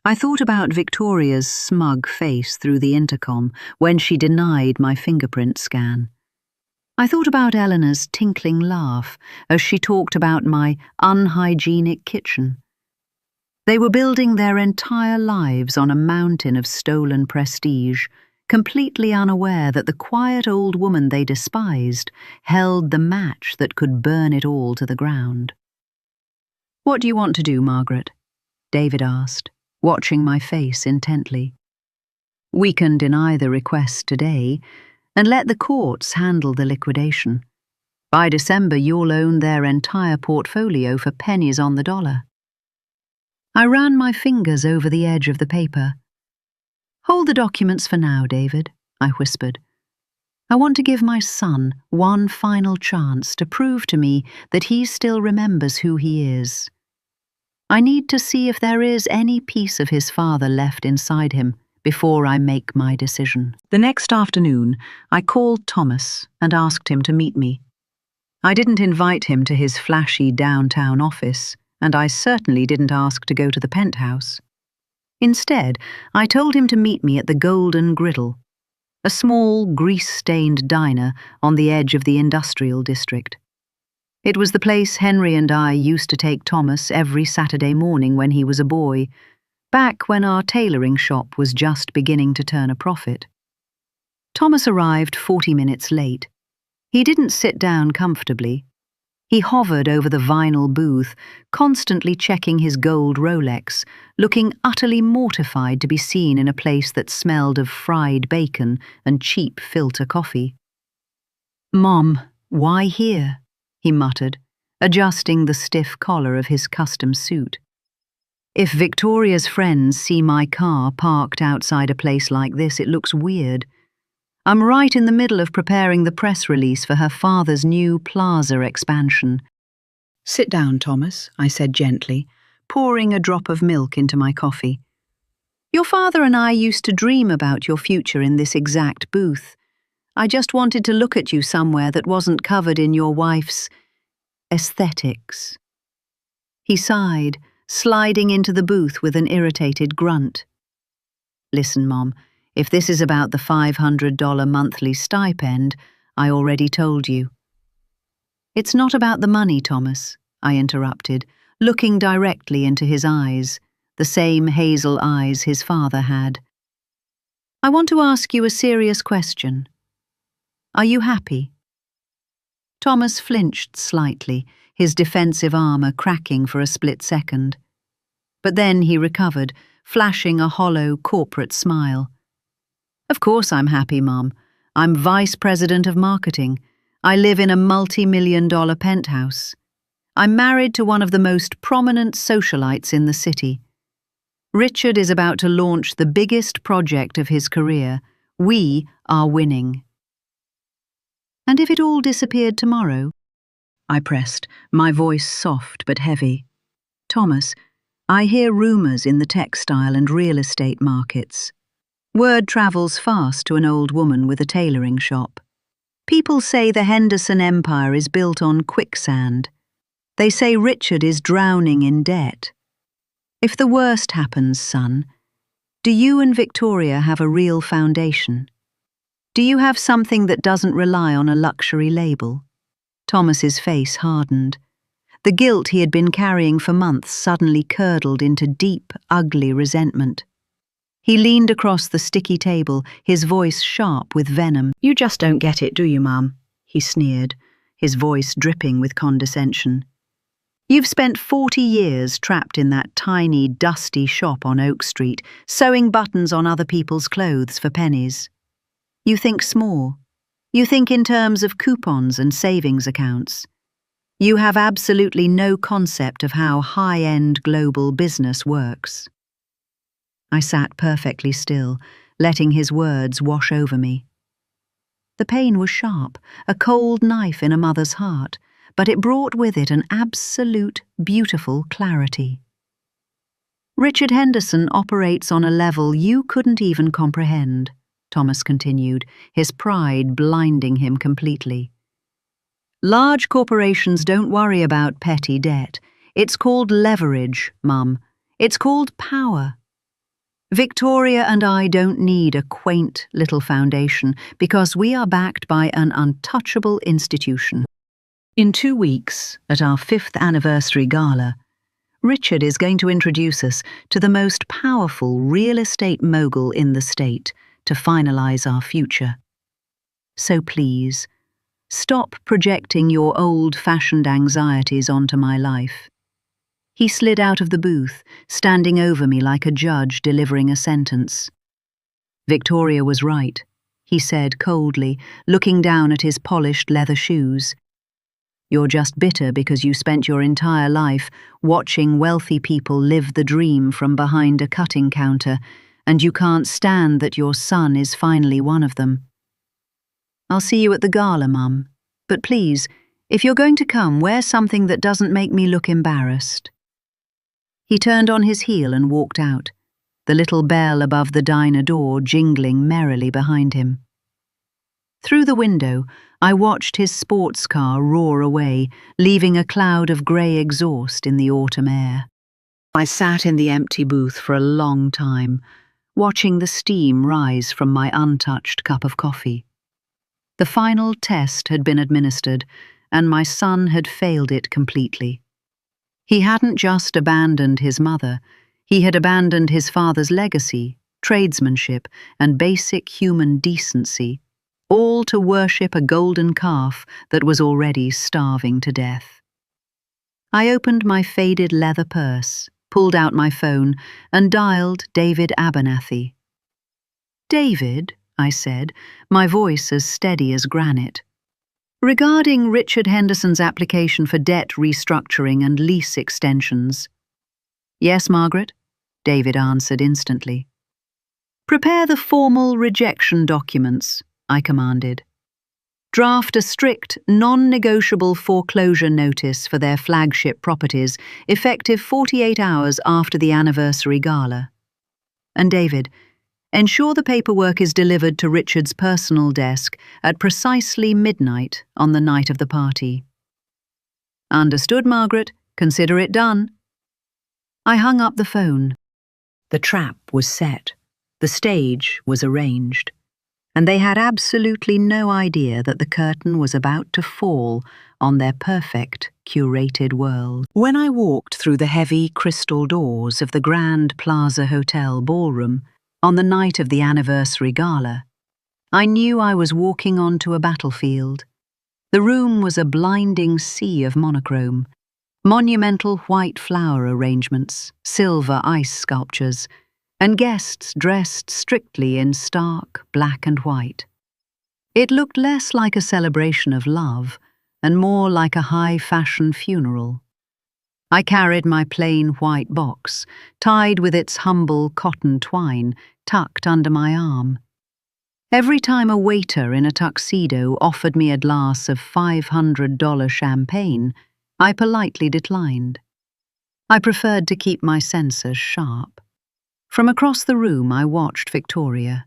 I thought about Victoria's smug face through the intercom when she denied my fingerprint scan. I thought about Eleanor's tinkling laugh as she talked about my unhygienic kitchen. They were building their entire lives on a mountain of stolen prestige, completely unaware that the quiet old woman they despised held the match that could burn it all to the ground. "What do you want to do, Margaret?" David asked, watching my face intently. "We can deny the request today and let the courts handle the liquidation. By December, you'll own their entire portfolio for pennies on the dollar." I ran my fingers over the edge of the paper. "Hold the documents for now, David," I whispered. "I want to give my son one final chance to prove to me that he still remembers who he is. I need to see if there is any piece of his father left inside him before I make my decision." The next afternoon, I called Thomas and asked him to meet me. I didn't invite him to his flashy downtown office, and I certainly didn't ask to go to the penthouse. Instead, I told him to meet me at the Golden Griddle, a small, grease-stained diner on the edge of the industrial district. It was the place Henry and I used to take Thomas every Saturday morning when he was a boy, back when our tailoring shop was just beginning to turn a profit. Thomas arrived 40 minutes late. He didn't sit down comfortably. He hovered over the vinyl booth, constantly checking his gold Rolex, looking utterly mortified to be seen in a place that smelled of fried bacon and cheap filter coffee. "Mom, why here?" he muttered, adjusting the stiff collar of his custom suit. "If Victoria's friends see my car parked outside a place like this, it looks weird. I'm right in the middle of preparing the press release for her father's new plaza expansion." "Sit down, Thomas," I said gently, pouring a drop of milk into my coffee. "Your father and I used to dream about your future in this exact booth. I just wanted to look at you somewhere that wasn't covered in your wife's aesthetics." He sighed, sliding into the booth with an irritated grunt. "Listen, Mom, if this is about the $500 monthly stipend, I already told you." "It's not about the money, Thomas," I interrupted, looking directly into his eyes, the same hazel eyes his father had. "I want to ask you a serious question. Are you happy?" Thomas flinched slightly, his defensive armor cracking for a split second. But then he recovered, flashing a hollow corporate smile. "Of course I'm happy, Mom. I'm Vice President of Marketing. I live in a multi-million-dollar penthouse. I'm married to one of the most prominent socialites in the city. Richard is about to launch the biggest project of his career. We are winning." "And if it all disappeared tomorrow?" I pressed, my voice soft but heavy. "Thomas, I hear rumors in the textile and real estate markets. Word travels fast to an old woman with a tailoring shop. People say the Henderson Empire is built on quicksand. They say Richard is drowning in debt. If the worst happens, son, do you and Victoria have a real foundation? Do you have something that doesn't rely on a luxury label?" Thomas's face hardened. The guilt he had been carrying for months suddenly curdled into deep, ugly resentment. He leaned across the sticky table, his voice sharp with venom. "You just don't get it, do you, Mum?" he sneered, his voice dripping with condescension. "You've spent 40 years trapped in that tiny, dusty shop on Oak Street, sewing buttons on other people's clothes for pennies. You think small. You think in terms of coupons and savings accounts. You have absolutely no concept of how high-end global business works." I sat perfectly still, letting his words wash over me. The pain was sharp, a cold knife in a mother's heart, but it brought with it an absolute, beautiful clarity. "Richard Henderson operates on a level you couldn't even comprehend," Thomas continued, his pride blinding him completely. "Large corporations don't worry about petty debt. It's called leverage, Mum. It's called power. Victoria and I don't need a quaint little foundation because we are backed by an untouchable institution. In 2 weeks, at our 5th anniversary gala, Richard is going to introduce us to the most powerful real estate mogul in the state to finalize our future. So please, stop projecting your old-fashioned anxieties onto my life." He slid out of the booth, standing over me like a judge delivering a sentence. "Victoria was right," he said coldly, looking down at his polished leather shoes. "You're just bitter because you spent your entire life watching wealthy people live the dream from behind a cutting counter, and you can't stand that your son is finally one of them. I'll see you at the gala, Mum. But please, if you're going to come, wear something that doesn't make me look embarrassed." He turned on his heel and walked out, the little bell above the diner door jingling merrily behind him. Through the window, I watched his sports car roar away, leaving a cloud of grey exhaust in the autumn air. I sat in the empty booth for a long time, watching the steam rise from my untouched cup of coffee. The final test had been administered, and my son had failed it completely. He hadn't just abandoned his mother, he had abandoned his father's legacy, tradesmanship, and basic human decency, all to worship a golden calf that was already starving to death. I opened my faded leather purse, pulled out my phone, and dialed David Abernathy. "David," I said, my voice as steady as granite. "Regarding Richard Henderson's application for debt restructuring and lease extensions." "Yes, Margaret," David answered instantly. "Prepare the formal rejection documents," I commanded. "Draft a strict, non-negotiable foreclosure notice for their flagship properties, effective 48 hours after the anniversary gala. And David, ensure the paperwork is delivered to Richard's personal desk at precisely midnight on the night of the party." "Understood, Margaret. Consider it done." I hung up the phone. The trap was set. The stage was arranged. And they had absolutely no idea that the curtain was about to fall on their perfect, curated world. When I walked through the heavy crystal doors of the Grand Plaza Hotel ballroom on the night of the anniversary gala, I knew I was walking onto a battlefield. The room was a blinding sea of monochrome, monumental white flower arrangements, silver ice sculptures, and guests dressed strictly in stark black and white. It looked less like a celebration of love and more like a high-fashion funeral. I carried my plain white box, tied with its humble cotton twine, tucked under my arm. Every time a waiter in a tuxedo offered me a glass of $500 champagne, I politely declined. I preferred to keep my senses sharp. From across the room I watched Victoria.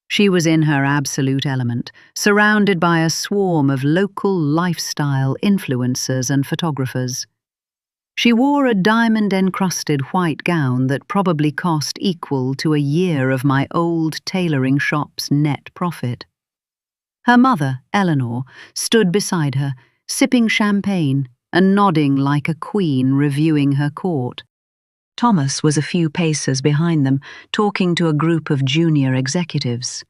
She was in her absolute element, surrounded by a swarm of local lifestyle influencers and photographers. She wore a diamond-encrusted white gown that probably cost equal to a year of my old tailoring shop's net profit. Her mother, Eleanor, stood beside her, sipping champagne and nodding like a queen reviewing her court. Thomas was a few paces behind them, talking to a group of junior executives.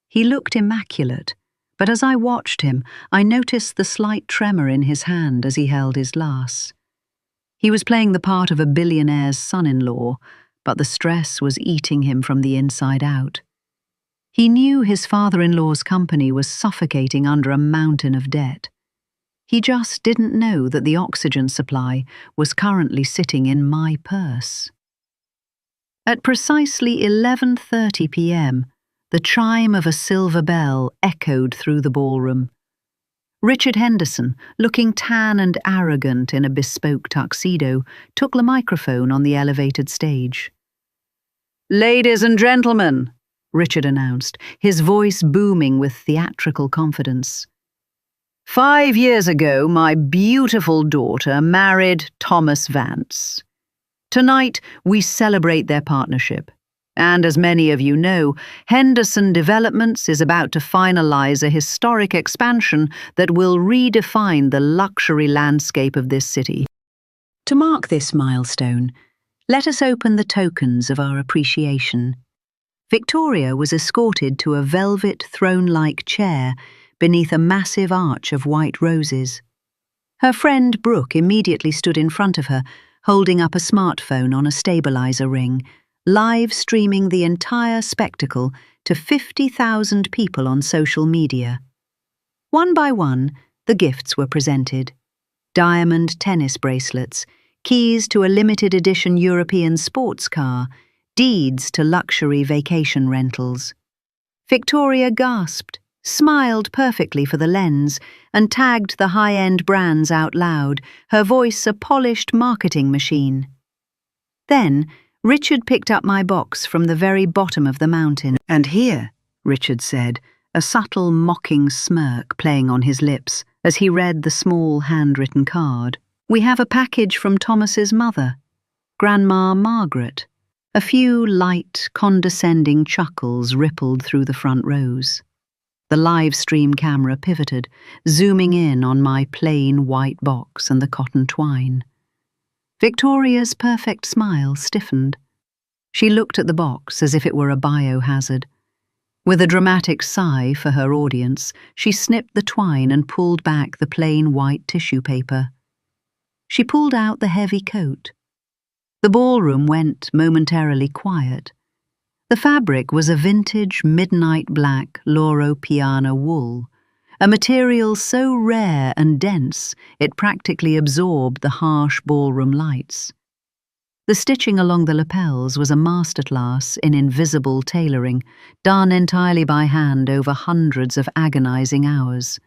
He looked immaculate, but as I watched him, I noticed the slight tremor in his hand as he held his glass. He was playing the part of a billionaire's son-in-law, but the stress was eating him from the inside out. He knew his father-in-law's company was suffocating under a mountain of debt. He just didn't know that the oxygen supply was currently sitting in my purse. At precisely 11:30 p.m., the chime of a silver bell echoed through the ballroom. Richard Henderson, looking tan and arrogant in a bespoke tuxedo, took the microphone on the elevated stage. "Ladies and gentlemen," Richard announced, his voice booming with theatrical confidence. "5 years ago, my beautiful daughter married Thomas Vance. Tonight, we celebrate their partnership. And as many of you know, Henderson Developments is about to finalize a historic expansion that will redefine the luxury landscape of this city. To mark this milestone, let us open the tokens of our appreciation." Victoria was escorted to a velvet throne-like chair beneath a massive arch of white roses. Her friend Brooke immediately stood in front of her, holding up a smartphone on a stabilizer ring, live streaming the entire spectacle to 50,000 people on social media. One by one, the gifts were presented. Diamond tennis bracelets, keys to a limited edition European sports car, deeds to luxury vacation rentals. Victoria gasped, smiled perfectly for the lens, and tagged the high-end brands out loud, her voice a polished marketing machine. Then, Richard picked up my box from the very bottom of the mountain. "And here," Richard said, a subtle mocking smirk playing on his lips as he read the small handwritten card, "we have a package from Thomas's mother, Grandma Margaret." A few light, condescending chuckles rippled through the front rows. The live stream camera pivoted, zooming in on my plain white box and the cotton twine. Victoria's perfect smile stiffened. She looked at the box as if it were a biohazard. With a dramatic sigh for her audience, she snipped the twine and pulled back the plain white tissue paper. She pulled out the heavy coat. The ballroom went momentarily quiet. The fabric was a vintage midnight black Loro Piana wool, a material so rare and dense it practically absorbed the harsh ballroom lights. The stitching along the lapels was a masterclass in invisible tailoring, done entirely by hand over hundreds of agonizing hours.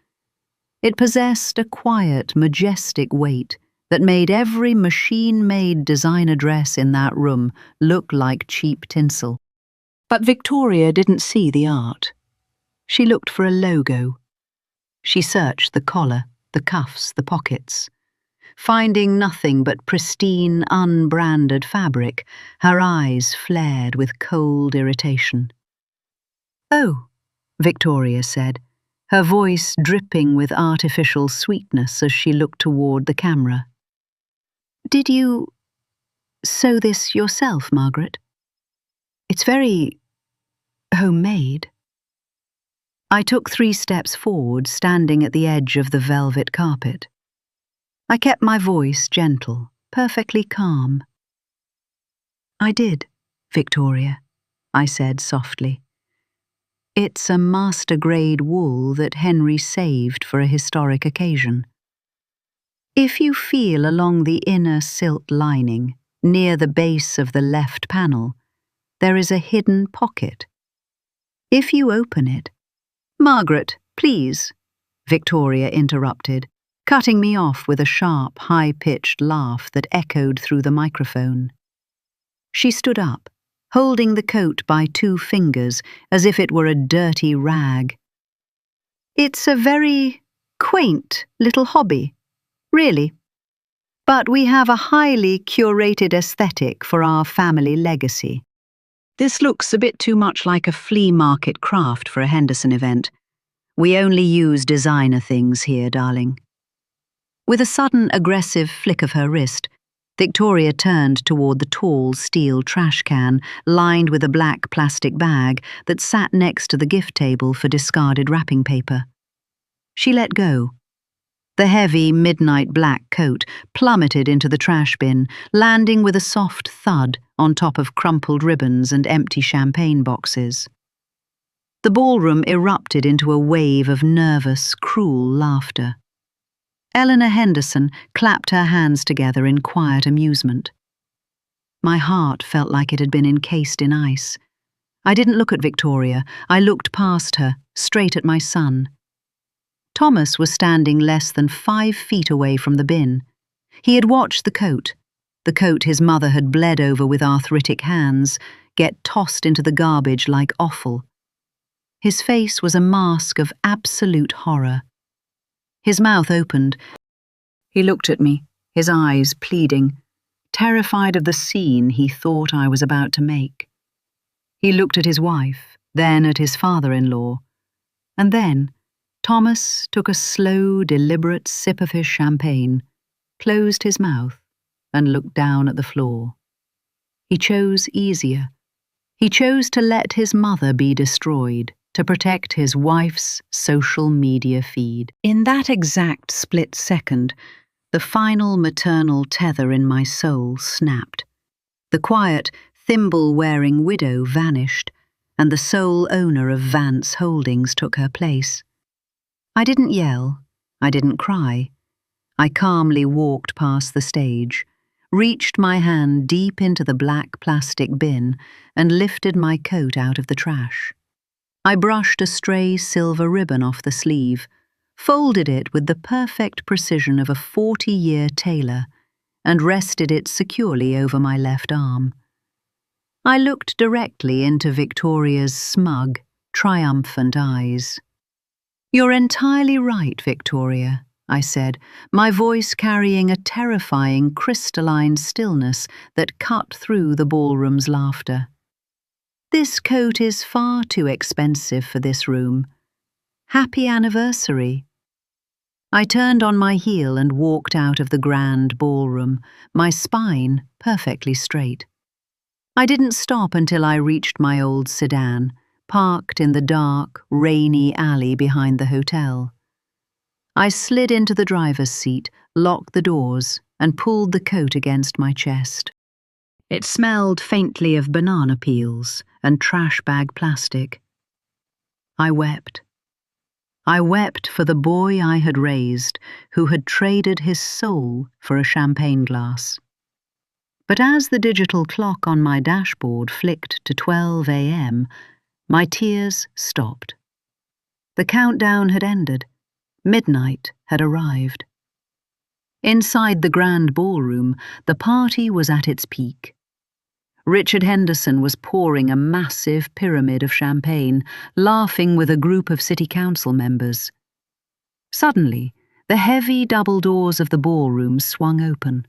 It possessed a quiet, majestic weight that made every machine-made designer dress in that room look like cheap tinsel. But Victoria didn't see the art. She looked for a logo. She searched the collar, the cuffs, the pockets. Finding nothing but pristine, unbranded fabric, her eyes flared with cold irritation. "Oh," Victoria said, her voice dripping with artificial sweetness as she looked toward the camera. "Did you sew this yourself, Margaret? It's very homemade." I took 3 steps forward, standing at the edge of the velvet carpet. I kept my voice gentle, perfectly calm. "I did, Victoria," I said softly. "It's a master-grade wool that Henry saved for a historic occasion. If you feel along the inner silt lining, near the base of the left panel, there is a hidden pocket. If you open it—" "Margaret, please," Victoria interrupted, cutting me off with a sharp, high-pitched laugh that echoed through the microphone. She stood up, holding the coat by 2 fingers as if it were a dirty rag. "It's a very quaint little hobby, really. But we have a highly curated aesthetic for our family legacy. This looks a bit too much like a flea-market craft for a Henderson event. We only use designer things here, darling." With a sudden aggressive flick of her wrist, Victoria turned toward the tall steel trash can lined with a black plastic bag that sat next to the gift table for discarded wrapping paper. She let go. The heavy midnight black coat plummeted into the trash bin, landing with a soft thud on top of crumpled ribbons and empty champagne boxes. The ballroom erupted into a wave of nervous, cruel laughter. Eleanor Henderson clapped her hands together in quiet amusement. My heart felt like it had been encased in ice. I didn't look at Victoria. I looked past her, straight at my son. Thomas was standing less than 5 feet away from the bin. He had watched the coat his mother had bled over with arthritic hands, get tossed into the garbage like offal. His face was a mask of absolute horror. His mouth opened. He looked at me, his eyes pleading, terrified of the scene he thought I was about to make. He looked at his wife, then at his father-in-law, and then Thomas took a slow, deliberate sip of his champagne, closed his mouth, and looked down at the floor. He chose easier. He chose to let his mother be destroyed, to protect his wife's social media feed. In that exact split second, the final maternal tether in my soul snapped. The quiet, thimble-wearing widow vanished, and the sole owner of Vance Holdings took her place. I didn't yell. I didn't cry. I calmly walked past the stage, reached my hand deep into the black plastic bin, and lifted my coat out of the trash. I brushed a stray silver ribbon off the sleeve, folded it with the perfect precision of a 40-year tailor, and rested it securely over my left arm. I looked directly into Victoria's smug, triumphant eyes. "You're entirely right, Victoria," I said, my voice carrying a terrifying crystalline stillness that cut through the ballroom's laughter. "This coat is far too expensive for this room. Happy anniversary." I turned on my heel and walked out of the grand ballroom, my spine perfectly straight. I didn't stop until I reached my old sedan, parked in the dark, rainy alley behind the hotel. I slid into the driver's seat, locked the doors, and pulled the coat against my chest. It smelled faintly of banana peels and trash bag plastic. I wept. I wept for the boy I had raised, who had traded his soul for a champagne glass. But as the digital clock on my dashboard flicked to 12 a.m., my tears stopped. The countdown had ended. Midnight had arrived. Inside the grand ballroom, the party was at its peak. Richard Henderson was pouring a massive pyramid of champagne, laughing with a group of city council members. Suddenly, the heavy double doors of the ballroom swung open.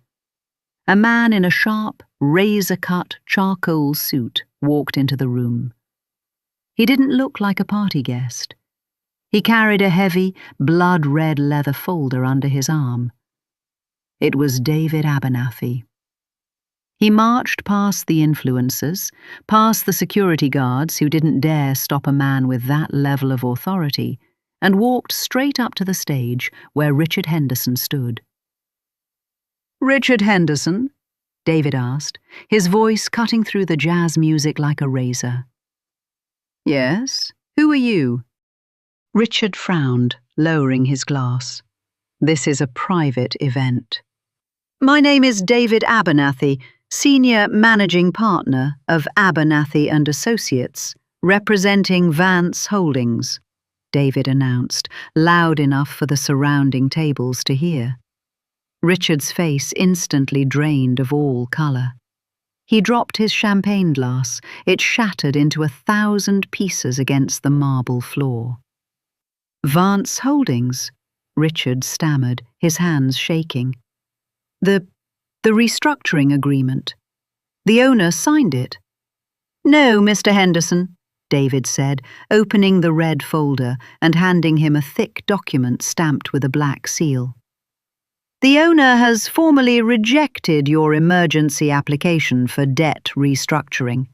A man in a sharp, razor-cut charcoal suit walked into the room. He didn't look like a party guest. He carried a heavy, blood-red leather folder under his arm. It was David Abernathy. He marched past the influencers, past the security guards who didn't dare stop a man with that level of authority, and walked straight up to the stage where Richard Henderson stood. "Richard Henderson?" David asked, his voice cutting through the jazz music like a razor. "Yes? Who are you?" Richard frowned, lowering his glass. "This is a private event." "My name is David Abernathy, Senior Managing Partner of Abernathy and Associates, representing Vance Holdings," David announced, loud enough for the surrounding tables to hear. Richard's face instantly drained of all colour. He dropped his champagne glass. It shattered into 1,000 pieces against the marble floor. "Vance Holdings," Richard stammered, his hands shaking. The restructuring agreement. The owner signed it." "No, Mr. Henderson," David said, opening the red folder and handing him a thick document stamped with a black seal. "The owner has formally rejected your emergency application for debt restructuring.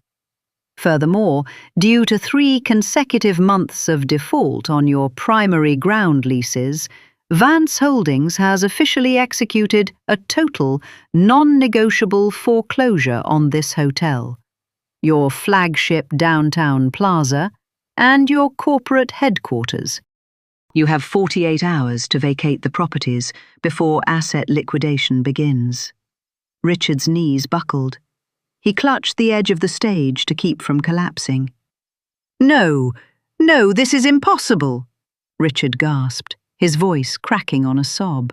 Furthermore, due to 3 consecutive months of default on your primary ground leases, Vance Holdings has officially executed a total, non-negotiable foreclosure on this hotel, your flagship downtown plaza, and your corporate headquarters. You have 48 hours to vacate the properties before asset liquidation begins." Richard's knees buckled. He clutched the edge of the stage to keep from collapsing. No, this is impossible," Richard gasped, his voice cracking on a sob.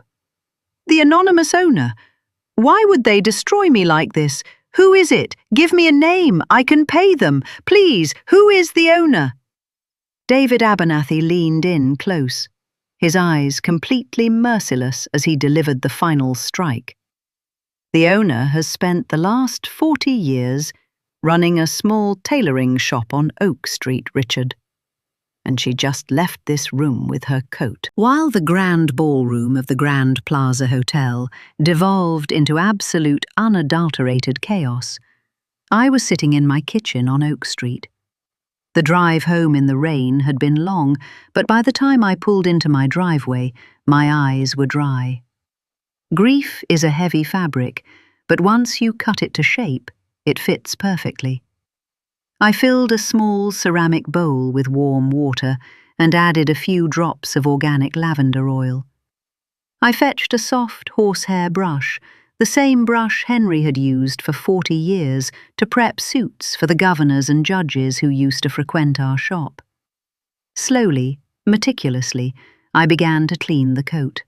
"The anonymous owner. Why would they destroy me like this? Who is it? Give me a name. I can pay them. Please, who is the owner?" David Abernathy leaned in close, his eyes completely merciless as he delivered the final strike. "The owner has spent the last 40 years running a small tailoring shop on Oak Street, Richard. And she just left this room with her coat." While the grand ballroom of the Grand Plaza Hotel devolved into absolute unadulterated chaos, I was sitting in my kitchen on Oak Street. The drive home in the rain had been long, but by the time I pulled into my driveway, my eyes were dry. Grief is a heavy fabric, but once you cut it to shape, it fits perfectly. I filled a small ceramic bowl with warm water and added a few drops of organic lavender oil. I fetched a soft horsehair brush, the same brush Henry had used for 40 years to prep suits for the governors and judges who used to frequent our shop. Slowly, meticulously, I began to clean the coat.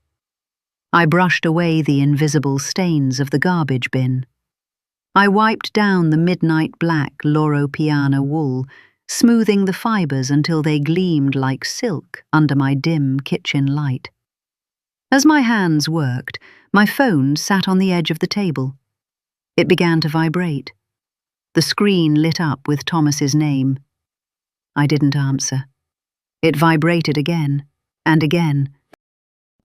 I brushed away the invisible stains of the garbage bin. I wiped down the midnight black Loro Piana wool, smoothing the fibres until they gleamed like silk under my dim kitchen light. As my hands worked, my phone sat on the edge of the table. It began to vibrate. The screen lit up with Thomas's name. I didn't answer. It vibrated again and again.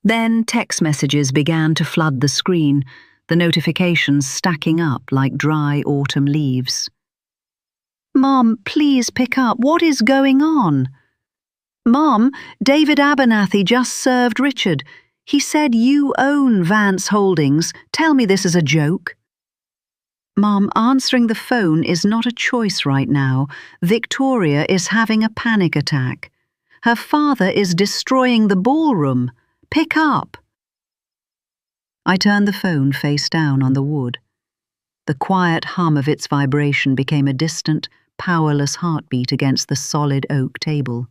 Then text messages began to flood the screen, the notifications stacking up like dry autumn leaves. Mom, please pick up. What is going on? Mom, David Abernathy just served Richard. He said you own Vance Holdings. Tell me this is a joke. Mom, answering the phone is not a choice right now. Victoria is having a panic attack. Her father is destroying the ballroom. Pick up. I turned the phone face down on the wood. The quiet hum of its vibration became a distant, powerless heartbeat against the solid oak table.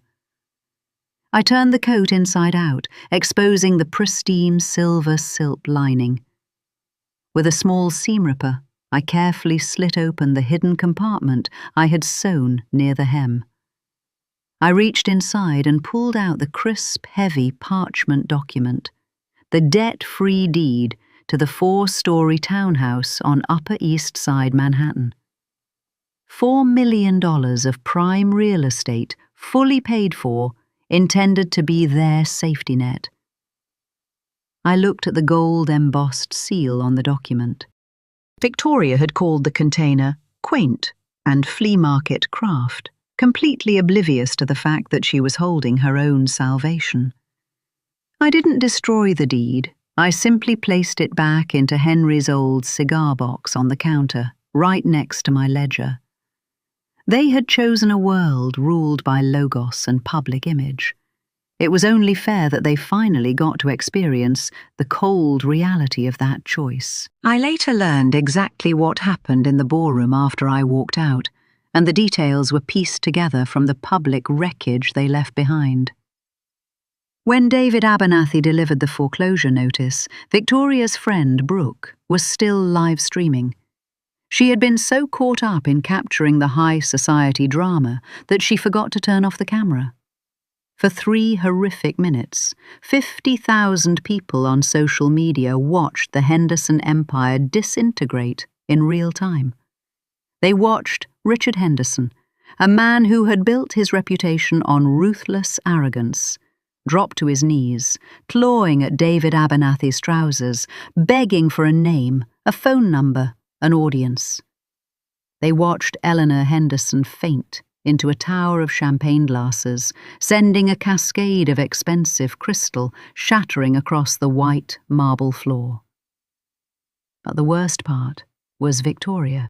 I turned the coat inside out, exposing the pristine silver silk lining. With a small seam ripper, I carefully slit open the hidden compartment I had sewn near the hem. I reached inside and pulled out the crisp, heavy parchment document, the debt-free deed to the 4-story townhouse on Upper East Side Manhattan. $4 million of prime real estate, fully paid for, intended to be their safety net. I looked at the gold-embossed seal on the document. Victoria had called the container quaint and flea-market craft, completely oblivious to the fact that she was holding her own salvation. I didn't destroy the deed. I simply placed it back into Henry's old cigar box on the counter, right next to my ledger. They had chosen a world ruled by logos and public image. It was only fair that they finally got to experience the cold reality of that choice. I later learned exactly what happened in the ballroom after I walked out, and the details were pieced together from the public wreckage they left behind. When David Abernathy delivered the foreclosure notice, Victoria's friend, Brooke, was still live streaming. She had been so caught up in capturing the high society drama that she forgot to turn off the camera. For 3 horrific minutes, 50,000 people on social media watched the Henderson empire disintegrate in real time. They watched Richard Henderson, a man who had built his reputation on ruthless arrogance, drop to his knees, clawing at David Abernathy's trousers, begging for a name, a phone number, an audience. They watched Eleanor Henderson faint into a tower of champagne glasses, sending a cascade of expensive crystal shattering across the white marble floor. But the worst part was Victoria.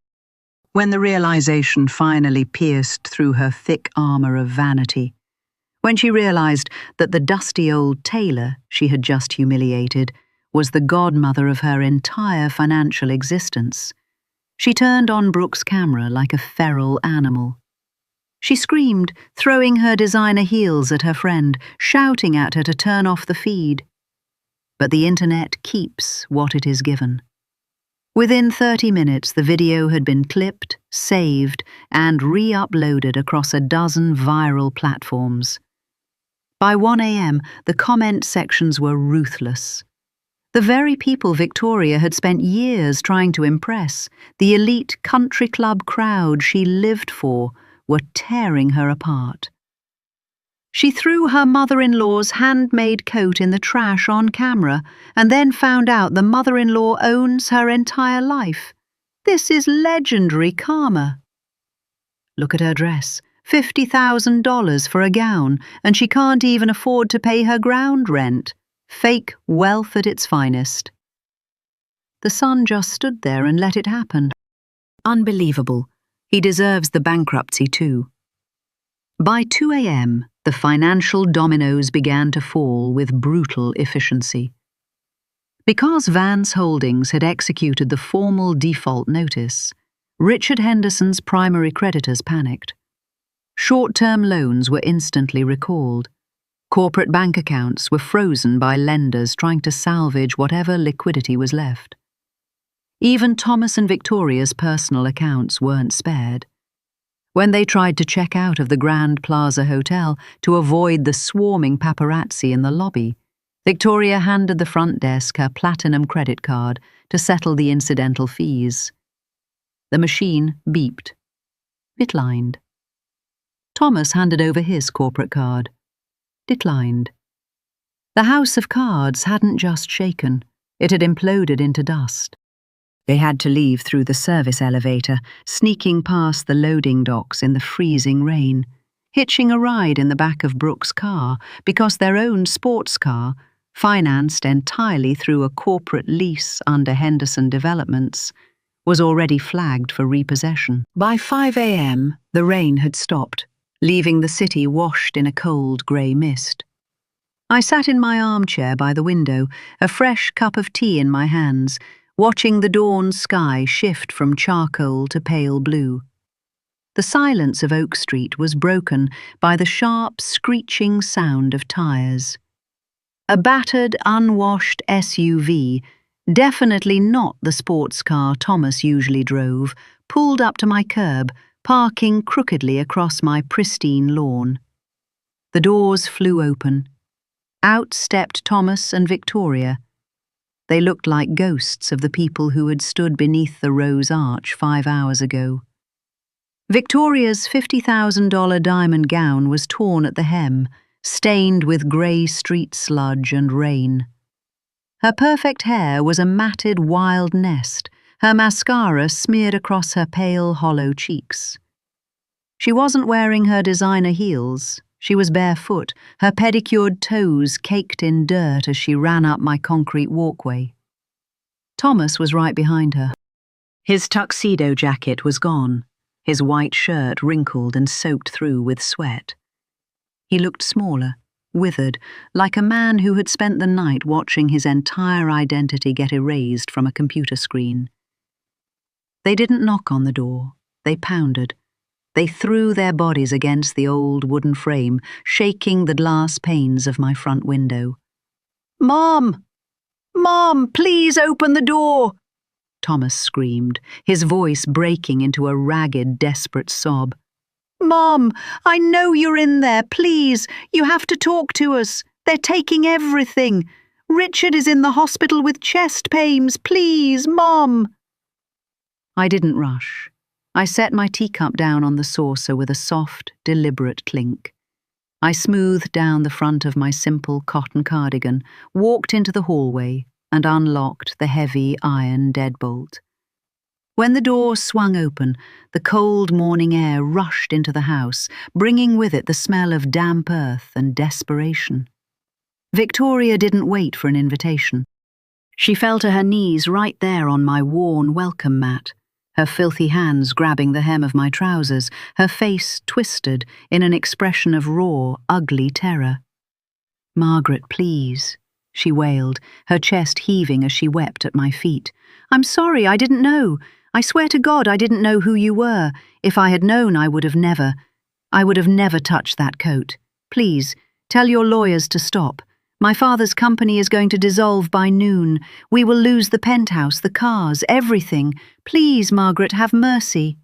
When the realization finally pierced through her thick armor of vanity, when she realized that the dusty old tailor she had just humiliated was the godmother of her entire financial existence, she turned on Brooke's camera like a feral animal. She screamed, throwing her designer heels at her friend, shouting at her to turn off the feed. But the internet keeps what it is given. Within 30 minutes, the video had been clipped, saved, and re-uploaded across a dozen viral platforms. By 1 a.m., the comment sections were ruthless. The very people Victoria had spent years trying to impress, the elite country club crowd she lived for, were tearing her apart. She threw her mother-in-law's handmade coat in the trash on camera and then found out the mother-in-law owns her entire life. This is legendary karma. Look at her dress. $50,000 for a gown, and she can't even afford to pay her ground rent. Fake wealth at its finest. The son just stood there and let it happen. Unbelievable. He deserves the bankruptcy too. By 2 a.m., the financial dominoes began to fall with brutal efficiency. Because Vance Holdings had executed the formal default notice, Richard Henderson's primary creditors panicked. Short-term loans were instantly recalled. Corporate bank accounts were frozen by lenders trying to salvage whatever liquidity was left. Even Thomas and Victoria's personal accounts weren't spared. When they tried to check out of the Grand Plaza Hotel to avoid the swarming paparazzi in the lobby, Victoria handed the front desk her platinum credit card to settle the incidental fees. The machine beeped. Declined. Thomas handed over his corporate card. Declined. The house of cards hadn't just shaken, it had imploded into dust. They had to leave through the service elevator, sneaking past the loading docks in the freezing rain, hitching a ride in the back of Brooke's car because their own sports car, financed entirely through a corporate lease under Henderson Developments, was already flagged for repossession. By 5 a.m., the rain had stopped, leaving the city washed in a cold grey mist. I sat in my armchair by the window, a fresh cup of tea in my hands, watching the dawn sky shift from charcoal to pale blue. The silence of Oak Street was broken by the sharp, screeching sound of tires. A battered, unwashed SUV, definitely not the sports car Thomas usually drove, pulled up to my curb, parking crookedly across my pristine lawn. The doors flew open. Out stepped Thomas and Victoria. They looked like ghosts of the people who had stood beneath the Rose Arch 5 hours ago. Victoria's $50,000 diamond gown was torn at the hem, stained with grey street sludge and rain. Her perfect hair was a matted wild nest, her mascara smeared across her pale, hollow cheeks. She wasn't wearing her designer heels. She was barefoot, her pedicured toes caked in dirt as she ran up my concrete walkway. Thomas was right behind her. His tuxedo jacket was gone, his white shirt wrinkled and soaked through with sweat. He looked smaller, withered, like a man who had spent the night watching his entire identity get erased from a computer screen. They didn't knock on the door. They pounded. They threw their bodies against the old wooden frame, shaking the glass panes of my front window. "Mom! Mom, please open the door!" Thomas screamed, his voice breaking into a ragged, desperate sob. "Mom, I know you're in there. Please, you have to talk to us. They're taking everything. Richard is in the hospital with chest pains. Please, Mom." I didn't rush. I set my teacup down on the saucer with a soft, deliberate clink. I smoothed down the front of my simple cotton cardigan, walked into the hallway, and unlocked the heavy iron deadbolt. When the door swung open, the cold morning air rushed into the house, bringing with it the smell of damp earth and desperation. Victoria didn't wait for an invitation. She fell to her knees right there on my worn welcome mat, her filthy hands grabbing the hem of my trousers, her face twisted in an expression of raw, ugly terror. "Margaret, please," she wailed, her chest heaving as she wept at my feet. "I'm sorry, I didn't know. I swear to God I didn't know who you were. If I had known, I would have never touched that coat. Please, tell your lawyers to stop. My father's company is going to dissolve by noon. We will lose the penthouse, the cars, everything. Please, Margaret, have mercy."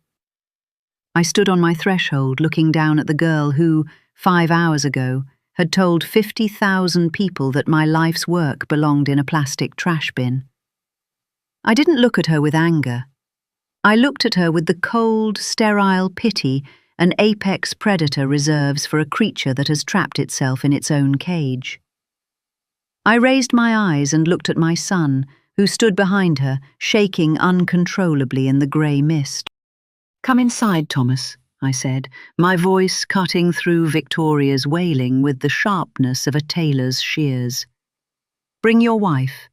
I stood on my threshold looking down at the girl who, 5 hours ago, had told 50,000 people that my life's work belonged in a plastic trash bin. I didn't look at her with anger. I looked at her with the cold, sterile pity an apex predator reserves for a creature that has trapped itself in its own cage. I raised my eyes and looked at my son, who stood behind her, shaking uncontrollably in the grey mist. "Come inside, Thomas," I said, my voice cutting through Victoria's wailing with the sharpness of a tailor's shears. "Bring your wife.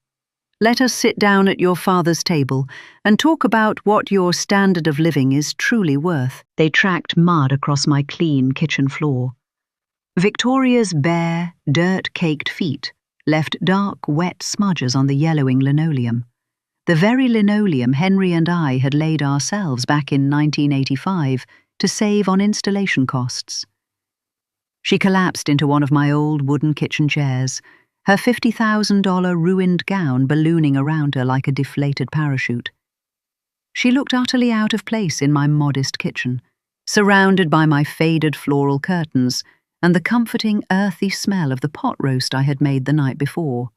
Let us sit down at your father's table and talk about what your standard of living is truly worth." They tracked mud across my clean kitchen floor. Victoria's bare, dirt-caked feet left dark, wet smudges on the yellowing linoleum, the very linoleum Henry and I had laid ourselves back in 1985 to save on installation costs. She collapsed into one of my old wooden kitchen chairs, her $50,000 ruined gown ballooning around her like a deflated parachute. She looked utterly out of place in my modest kitchen, surrounded by my faded floral curtains and the comforting, earthy smell of the pot roast I had made the night before.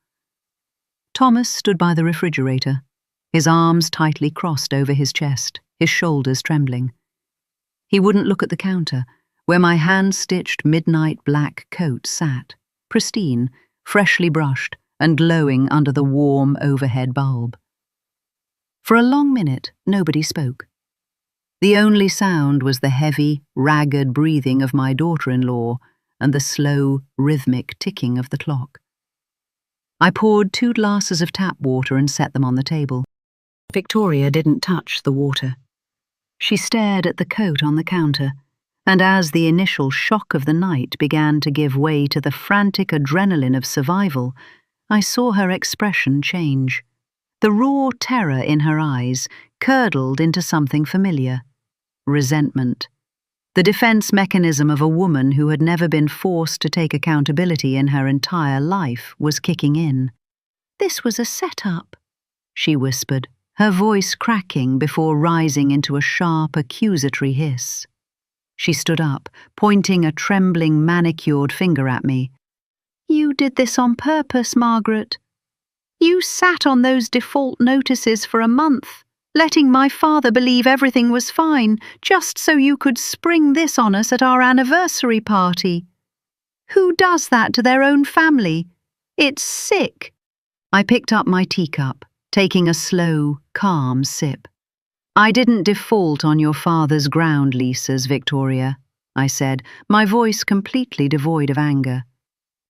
Thomas stood by the refrigerator, his arms tightly crossed over his chest, his shoulders trembling. He wouldn't look at the counter, where my hand-stitched midnight black coat sat, pristine, freshly brushed, and glowing under the warm overhead bulb. For a long minute, nobody spoke. The only sound was the heavy, ragged breathing of my daughter-in-law and the slow, rhythmic ticking of the clock. I poured 2 glasses of tap water and set them on the table. Victoria didn't touch the water. She stared at the coat on the counter, and as the initial shock of the night began to give way to the frantic adrenaline of survival, I saw her expression change. The raw terror in her eyes curdled into something familiar. Resentment. The defense mechanism of a woman who had never been forced to take accountability in her entire life was kicking in. "This was a setup," she whispered, her voice cracking before rising into a sharp, accusatory hiss. She stood up, pointing a trembling, manicured finger at me. "You did this on purpose, Margaret. You sat on those default notices for a month, letting my father believe everything was fine, just so you could spring this on us at our anniversary party. Who does that to their own family? It's sick." I picked up my teacup, taking a slow, calm sip. "I didn't default on your father's ground leases, Victoria," I said, my voice completely devoid of anger.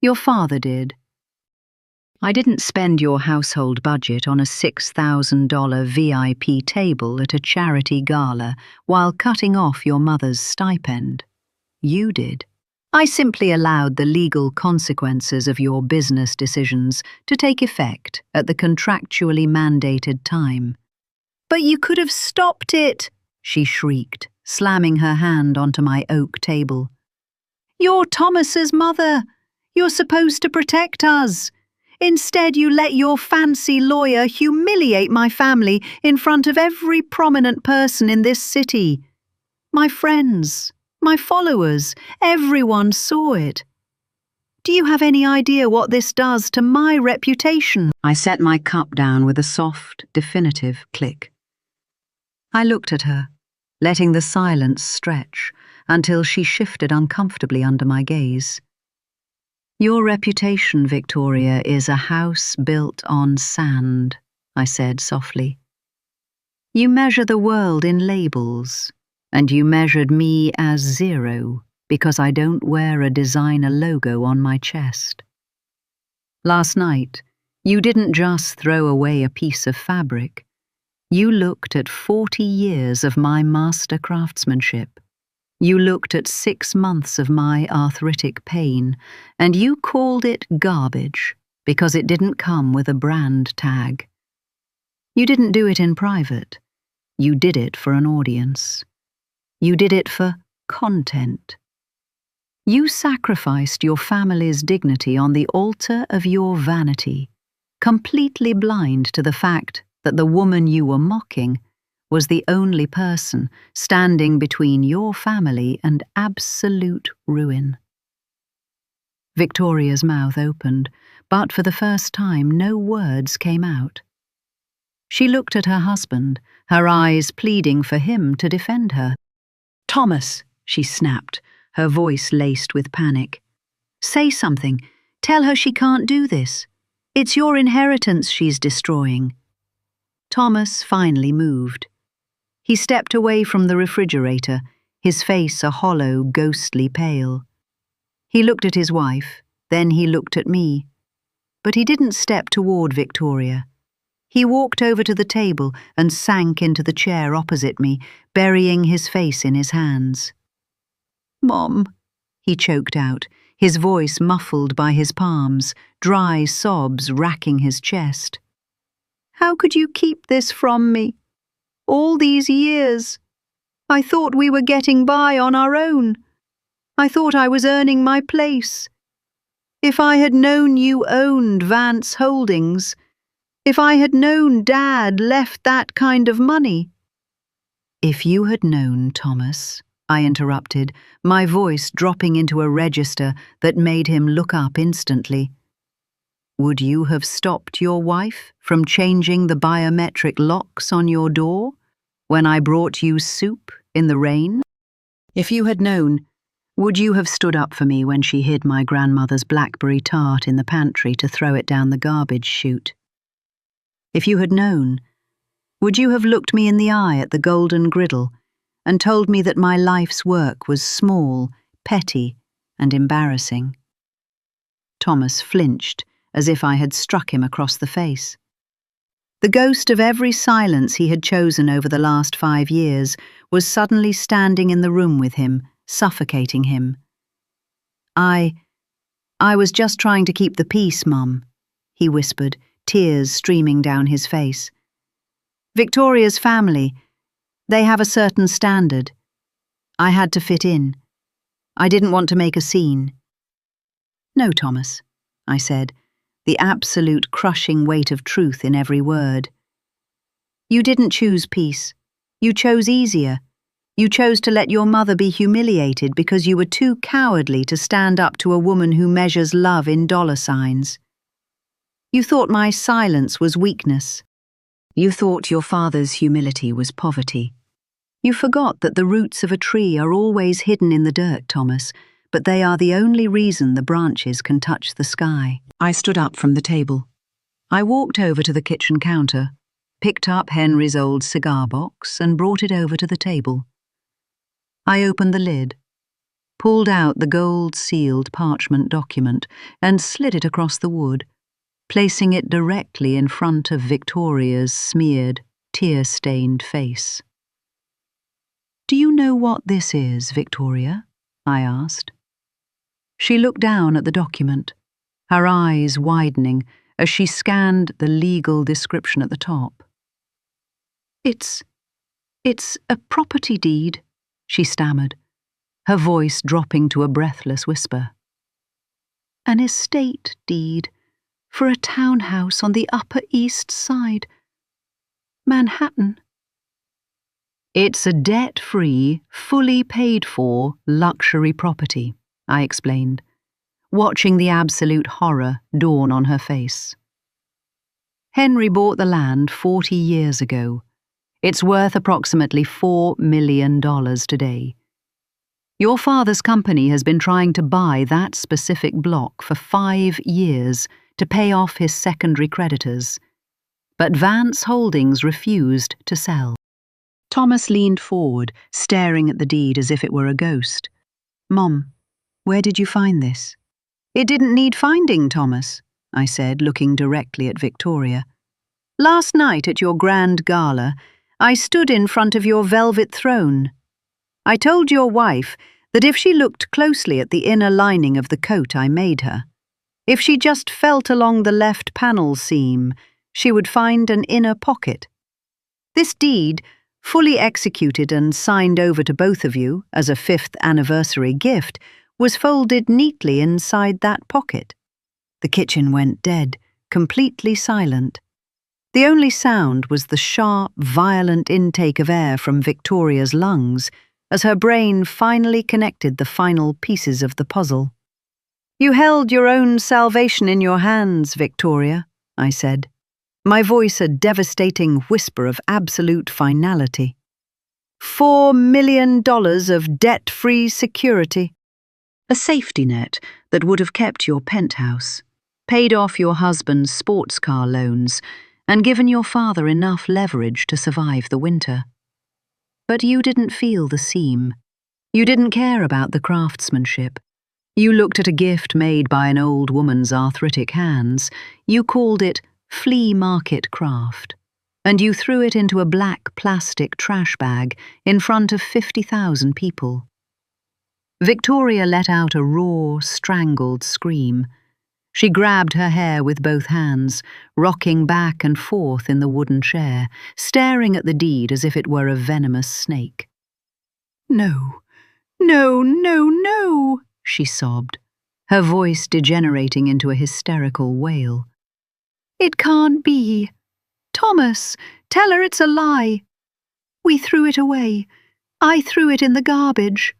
"Your father did. I didn't spend your household budget on a $6,000 VIP table at a charity gala while cutting off your mother's stipend. You did. I simply allowed the legal consequences of your business decisions to take effect at the contractually mandated time." "But you could have stopped it," she shrieked, slamming her hand onto my oak table. "You're Thomas's mother. You're supposed to protect us. Instead, you let your fancy lawyer humiliate my family in front of every prominent person in this city. My friends, my followers, everyone saw it. Do you have any idea what this does to my reputation?" I set my cup down with a soft, definitive click. I looked at her, letting the silence stretch until she shifted uncomfortably under my gaze. "Your reputation, Victoria, is a house built on sand," I said softly. "You measure the world in labels, and you measured me as 0 because I don't wear a designer logo on my chest. Last night, you didn't just throw away a piece of fabric. You looked at 40 years of my master craftsmanship. You looked at 6 months of my arthritic pain, and you called it garbage because it didn't come with a brand tag. You didn't do it in private. You did it for an audience. You did it for content. You sacrificed your family's dignity on the altar of your vanity, completely blind to the fact that the woman you were mocking was the only person standing between your family and absolute ruin." Victoria's mouth opened, but for the first time no words came out. She looked at her husband, her eyes pleading for him to defend her. "Thomas," she snapped, her voice laced with panic. "Say something. Tell her she can't do this. It's your inheritance she's destroying." Thomas finally moved. He stepped away from the refrigerator, his face a hollow, ghostly pale. He looked at his wife, then he looked at me. But he didn't step toward Victoria. He walked over to the table and sank into the chair opposite me, burying his face in his hands. "Mom," he choked out, his voice muffled by his palms, dry sobs racking his chest. "How could you keep this from me? All these years. I thought we were getting by on our own. I thought I was earning my place. If I had known you owned Vance Holdings, if I had known Dad left that kind of money." "If you had known, Thomas," I interrupted, my voice dropping into a register that made him look up instantly, "would you have stopped your wife from changing the biometric locks on your door when I brought you soup in the rain? If you had known, would you have stood up for me when she hid my grandmother's blackberry tart in the pantry to throw it down the garbage chute? If you had known, Would you have looked me in the eye at the golden griddle and told me that my life's work was small, petty, and embarrassing? Thomas flinched, as if I had struck him across the face. The ghost of every silence he had chosen over the last 5 years was suddenly standing in the room with him, suffocating him. I was just trying to keep the peace, Mum," he whispered, tears streaming down his face. "Victoria's family, they have a certain standard. I had to fit in. I didn't want to make a scene." "No, Thomas," I said, the absolute crushing weight of truth in every word. "You didn't choose peace. You chose easier. You chose to let your mother be humiliated because you were too cowardly to stand up to a woman who measures love in dollar signs. You thought my silence was weakness. You thought your father's humility was poverty. You forgot that the roots of a tree are always hidden in the dirt, Thomas, but they are the only reason the branches can touch the sky." I stood up from the table. I walked over to the kitchen counter, picked up Henry's old cigar box and brought it over to the table. I opened the lid, pulled out the gold-sealed parchment document and slid it across the wood, placing it directly in front of Victoria's smeared, tear-stained face. "Do you know what this is, Victoria?" I asked. She looked down at the document, her eyes widening as she scanned the legal description at the top. It's a property deed," she stammered, her voice dropping to a breathless whisper. "An estate deed for a townhouse on the Upper East Side, Manhattan." "It's a debt-free, fully paid-for luxury property," I explained, watching the absolute horror dawn on her face. "Henry bought the land 40 years ago. It's worth approximately $4 million today. Your father's company has been trying to buy that specific block for 5 years to pay off his secondary creditors, but Vance Holdings refused to sell." Thomas leaned forward, staring at the deed as if it were a ghost. "Mom, where did you find this?" "It didn't need finding, Thomas," I said, looking directly at Victoria. "Last night at your grand gala, I stood in front of your velvet throne. I told your wife that if she looked closely at the inner lining of the coat I made her, if she just felt along the left panel seam, she would find an inner pocket. This deed, fully executed and signed over to both of you as a 5th anniversary gift, was folded neatly inside that pocket." The kitchen went dead, completely silent. The only sound was the sharp, violent intake of air from Victoria's lungs as her brain finally connected the final pieces of the puzzle. "You held your own salvation in your hands, Victoria," I said, my voice a devastating whisper of absolute finality. $4 million of debt-free security. A safety net that would have kept your penthouse, paid off your husband's sports car loans, and given your father enough leverage to survive the winter. But you didn't feel the seam. You didn't care about the craftsmanship. You looked at a gift made by an old woman's arthritic hands. You called it flea-market craft, and you threw it into a black plastic trash bag in front of 50,000 people. Victoria let out a raw, strangled scream. She grabbed her hair with both hands, rocking back and forth in the wooden chair, staring at the deed as if it were a venomous snake. "No, no, no, no," she sobbed, her voice degenerating into a hysterical wail. "It can't be. Thomas, tell her it's a lie. We threw it away. I threw it in the garbage.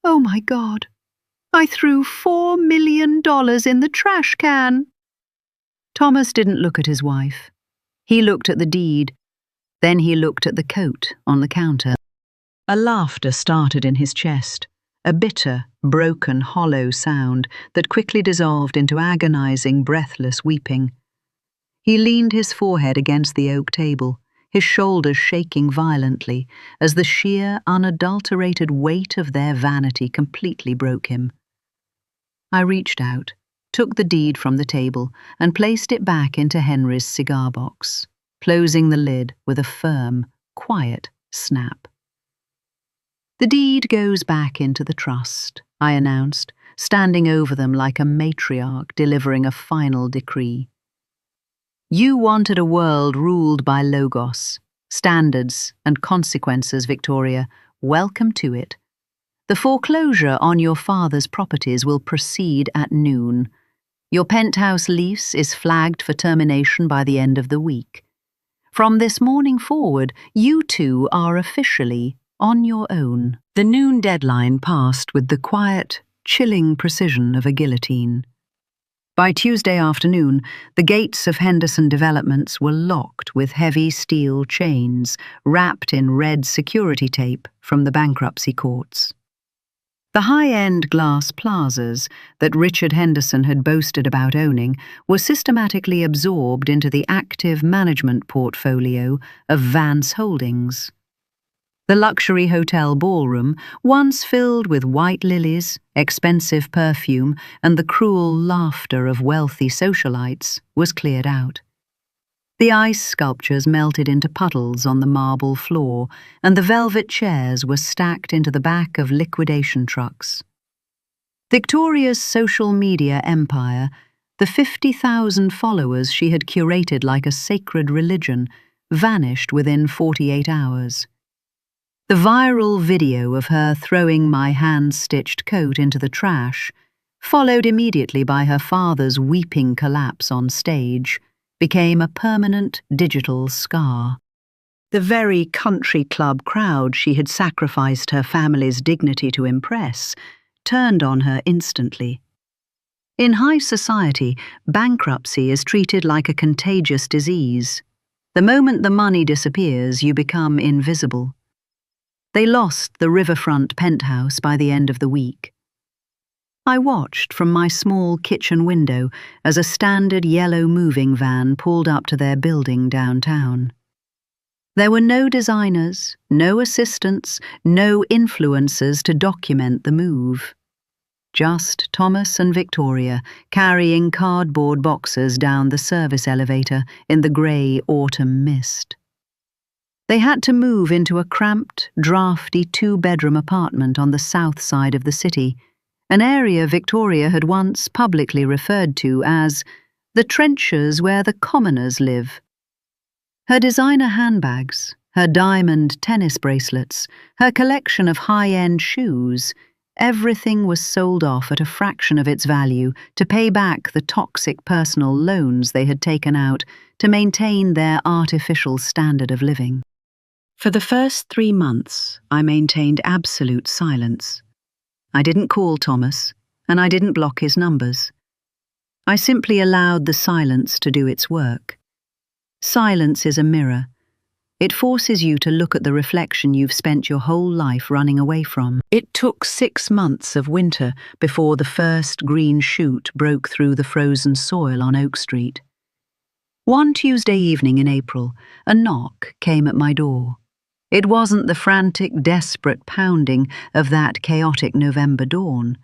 Oh my God. I threw $4 million in the trash can." Thomas didn't look at his wife. He looked at the deed. Then he looked at the coat on the counter. A laughter started in his chest, a bitter, broken, hollow sound that quickly dissolved into agonizing, breathless weeping. He leaned his forehead against the oak table, his shoulders shaking violently as the sheer, unadulterated weight of their vanity completely broke him. I reached out, took the deed from the table, and placed it back into Henry's cigar box, closing the lid with a firm, quiet snap. "The deed goes back into the trust," I announced, standing over them like a matriarch delivering a final decree. "You wanted a world ruled by logos, standards and consequences, Victoria. Welcome to it. The foreclosure on your father's properties will proceed at noon. Your penthouse lease is flagged for termination by the end of the week. From this morning forward, you two are officially on your own." The noon deadline passed with the quiet, chilling precision of a guillotine. By Tuesday afternoon, the gates of Henderson Developments were locked with heavy steel chains wrapped in red security tape from the bankruptcy courts. The high-end glass plazas that Richard Henderson had boasted about owning were systematically absorbed into the active management portfolio of Vance Holdings. The luxury hotel ballroom, once filled with white lilies, expensive perfume, and the cruel laughter of wealthy socialites, was cleared out. The ice sculptures melted into puddles on the marble floor, and the velvet chairs were stacked into the back of liquidation trucks. Victoria's social media empire, the 50,000 followers she had curated like a sacred religion, vanished within 48 hours. The viral video of her throwing my hand-stitched coat into the trash, followed immediately by her father's weeping collapse on stage, became a permanent digital scar. The very country club crowd she had sacrificed her family's dignity to impress turned on her instantly. In high society, bankruptcy is treated like a contagious disease. The moment the money disappears, you become invisible. They lost the riverfront penthouse by the end of the week. I watched from my small kitchen window as a standard yellow moving van pulled up to their building downtown. There were no designers, no assistants, no influencers to document the move. Just Thomas and Victoria carrying cardboard boxes down the service elevator in the grey autumn mist. They had to move into a cramped, drafty two-bedroom apartment on the south side of the city, an area Victoria had once publicly referred to as the trenches where the commoners live. Her designer handbags, her diamond tennis bracelets, her collection of high-end shoes, everything was sold off at a fraction of its value to pay back the toxic personal loans they had taken out to maintain their artificial standard of living. For the first 3 months, I maintained absolute silence. I didn't call Thomas, and I didn't block his numbers. I simply allowed the silence to do its work. Silence is a mirror. It forces you to look at the reflection you've spent your whole life running away from. It took 6 months of winter before the first green shoot broke through the frozen soil on Oak Street. One Tuesday evening in April, a knock came at my door. It wasn't the frantic, desperate pounding of that chaotic November dawn.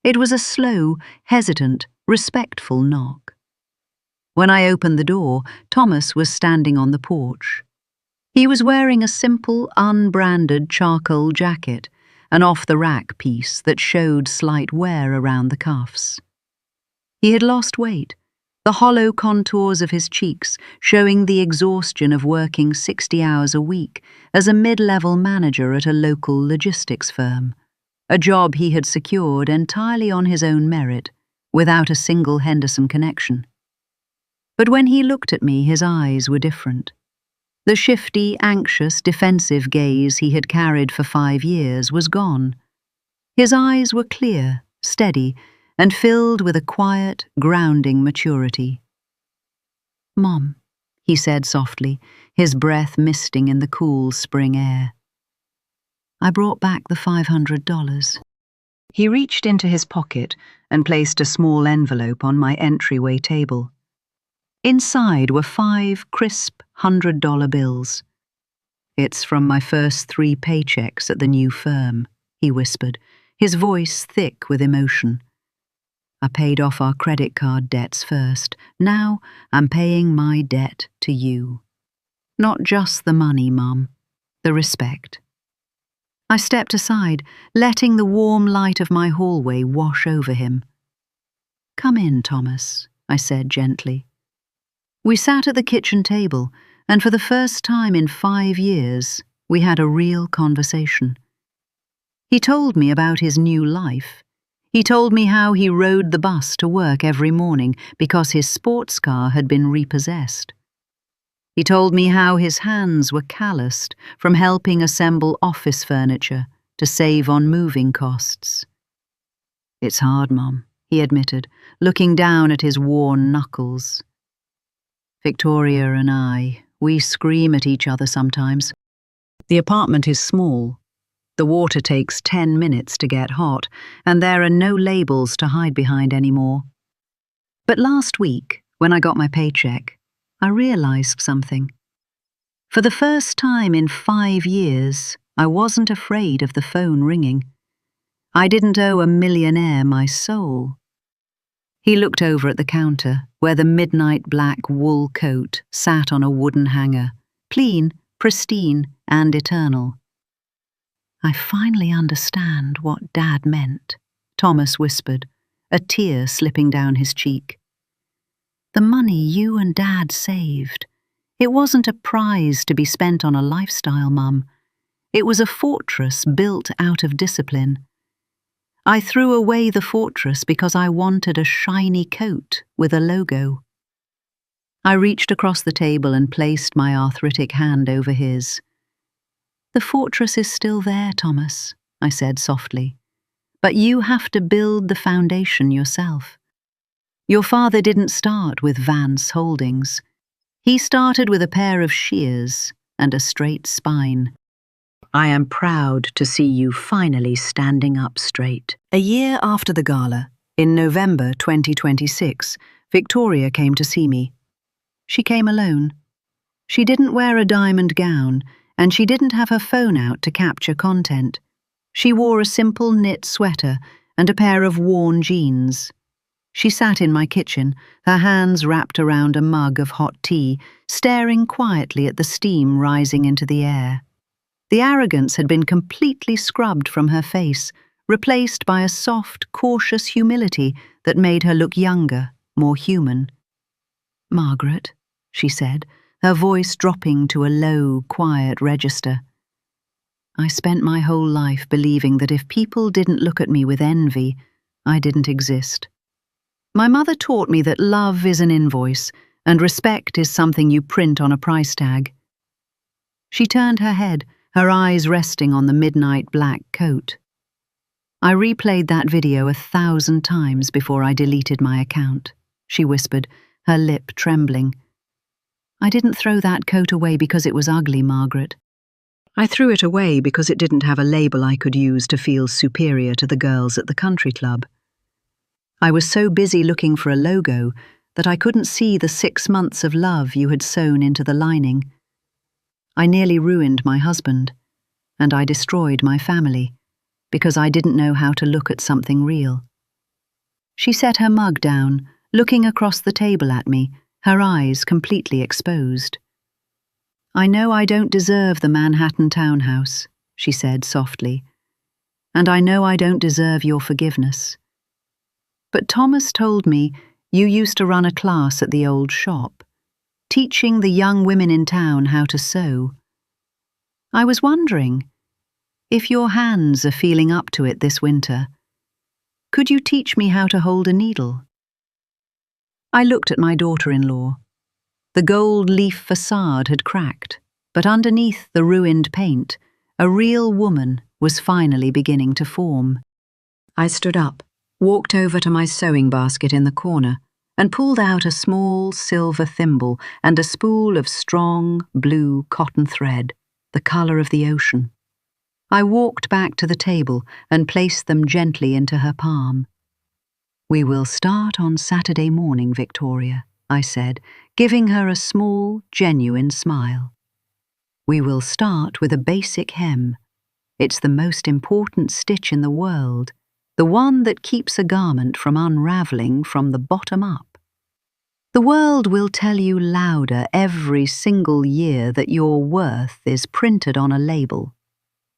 It was a slow, hesitant, respectful knock. When I opened the door, Thomas was standing on the porch. He was wearing a simple, unbranded charcoal jacket, an off-the-rack piece that showed slight wear around the cuffs. He had lost weight, the hollow contours of his cheeks showing the exhaustion of working 60 hours a week as a mid-level manager at a local logistics firm, a job he had secured entirely on his own merit, without a single Henderson connection. But when he looked at me, his eyes were different. The shifty, anxious, defensive gaze he had carried for 5 years was gone. His eyes were clear, steady, and filled with a quiet, grounding maturity. "Mom," he said softly, his breath misting in the cool spring air. "I brought back the $500. He reached into his pocket and placed a small envelope on my entryway table. Inside were 5 crisp $100 bills, It's from my first 3 paychecks at the new firm, he whispered, his voice thick with emotion. I paid off our credit card debts first. Now I'm paying my debt to you. Not just the money, Mum, the respect. I stepped aside, letting the warm light of my hallway wash over him. Come in, Thomas, I said gently. We sat at the kitchen table, and for the first time in 5 years, we had a real conversation. He told me about his new life. He told me how he rode the bus to work every morning because his sports car had been repossessed. He told me how his hands were calloused from helping assemble office furniture to save on moving costs. It's hard, Mum, he admitted, looking down at his worn knuckles. Victoria and I, we scream at each other sometimes. The apartment is small. The water takes 10 minutes to get hot, and there are no labels to hide behind anymore. But last week, when I got my paycheck, I realized something. For the first time in 5 years, I wasn't afraid of the phone ringing. I didn't owe a millionaire my soul. He looked over at the counter, where the midnight black wool coat sat on a wooden hanger, clean, pristine, and eternal. I finally understand what Dad meant, Thomas whispered, a tear slipping down his cheek. The money you and Dad saved, it wasn't a prize to be spent on a lifestyle, Mum. It was a fortress built out of discipline. I threw away the fortress because I wanted a shiny coat with a logo. I reached across the table and placed my arthritic hand over his. The fortress is still there, Thomas, I said softly, but you have to build the foundation yourself. Your father didn't start with Vance Holdings. He started with a pair of shears and a straight spine. I am proud to see you finally standing up straight. A year after the gala, in November 2026, Victoria came to see me. She came alone. She didn't wear a diamond gown, and she didn't have her phone out to capture content. She wore a simple knit sweater and a pair of worn jeans. She sat in my kitchen, her hands wrapped around a mug of hot tea, staring quietly at the steam rising into the air. The arrogance had been completely scrubbed from her face, replaced by a soft, cautious humility that made her look younger, more human. "Margaret," she said, her voice dropping to a low, quiet register. I spent my whole life believing that if people didn't look at me with envy, I didn't exist. My mother taught me that love is an invoice, and respect is something you print on a price tag. She turned her head, her eyes resting on the midnight black coat. I replayed that video 1,000 times before I deleted my account, she whispered, her lip trembling. I didn't throw that coat away because it was ugly, Margaret. I threw it away because it didn't have a label I could use to feel superior to the girls at the country club. I was so busy looking for a logo that I couldn't see the 6 months of love you had sewn into the lining. I nearly ruined my husband, and I destroyed my family, because I didn't know how to look at something real. She set her mug down, looking across the table at me, her eyes completely exposed. I know I don't deserve the Manhattan townhouse, she said softly, and I know I don't deserve your forgiveness. But Thomas told me you used to run a class at the old shop, teaching the young women in town how to sew. I was wondering, if your hands are feeling up to it this winter, could you teach me how to hold a needle? I looked at my daughter-in-law. The gold leaf facade had cracked, but underneath the ruined paint, a real woman was finally beginning to form. I stood up, walked over to my sewing basket in the corner, and pulled out a small silver thimble and a spool of strong, blue cotton thread, the colour of the ocean. I walked back to the table and placed them gently into her palm. "We will start on Saturday morning, Victoria," I said, giving her a small, genuine smile. We will start with a basic hem. It's the most important stitch in the world, the one that keeps a garment from unraveling from the bottom up. The world will tell you louder every single year that your worth is printed on a label.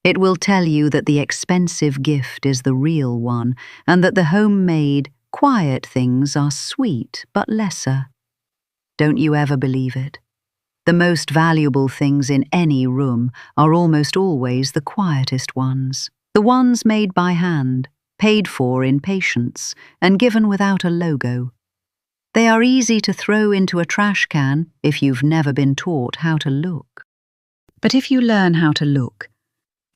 It will tell you that the expensive gift is the real one, and that the homemade, quiet things are sweet but lesser. Don't you ever believe it? The most valuable things in any room are almost always the quietest ones, the ones made by hand, paid for in patience, and given without a logo. They are easy to throw into a trash can if you've never been taught how to look. But if you learn how to look,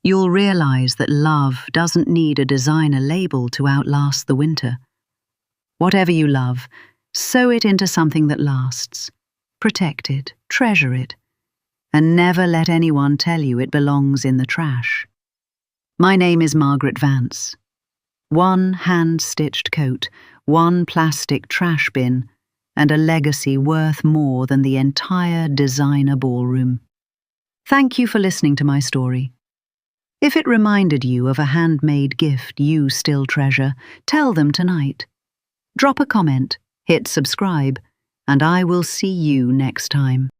you'll realize that love doesn't need a designer label to outlast the winter. Whatever you love, sew it into something that lasts. Protect it, treasure it, and never let anyone tell you it belongs in the trash. My name is Margaret Vance. One hand-stitched coat, one plastic trash bin, and a legacy worth more than the entire designer ballroom. Thank you for listening to my story. If it reminded you of a handmade gift you still treasure, tell them tonight. Drop a comment, hit subscribe, and I will see you next time.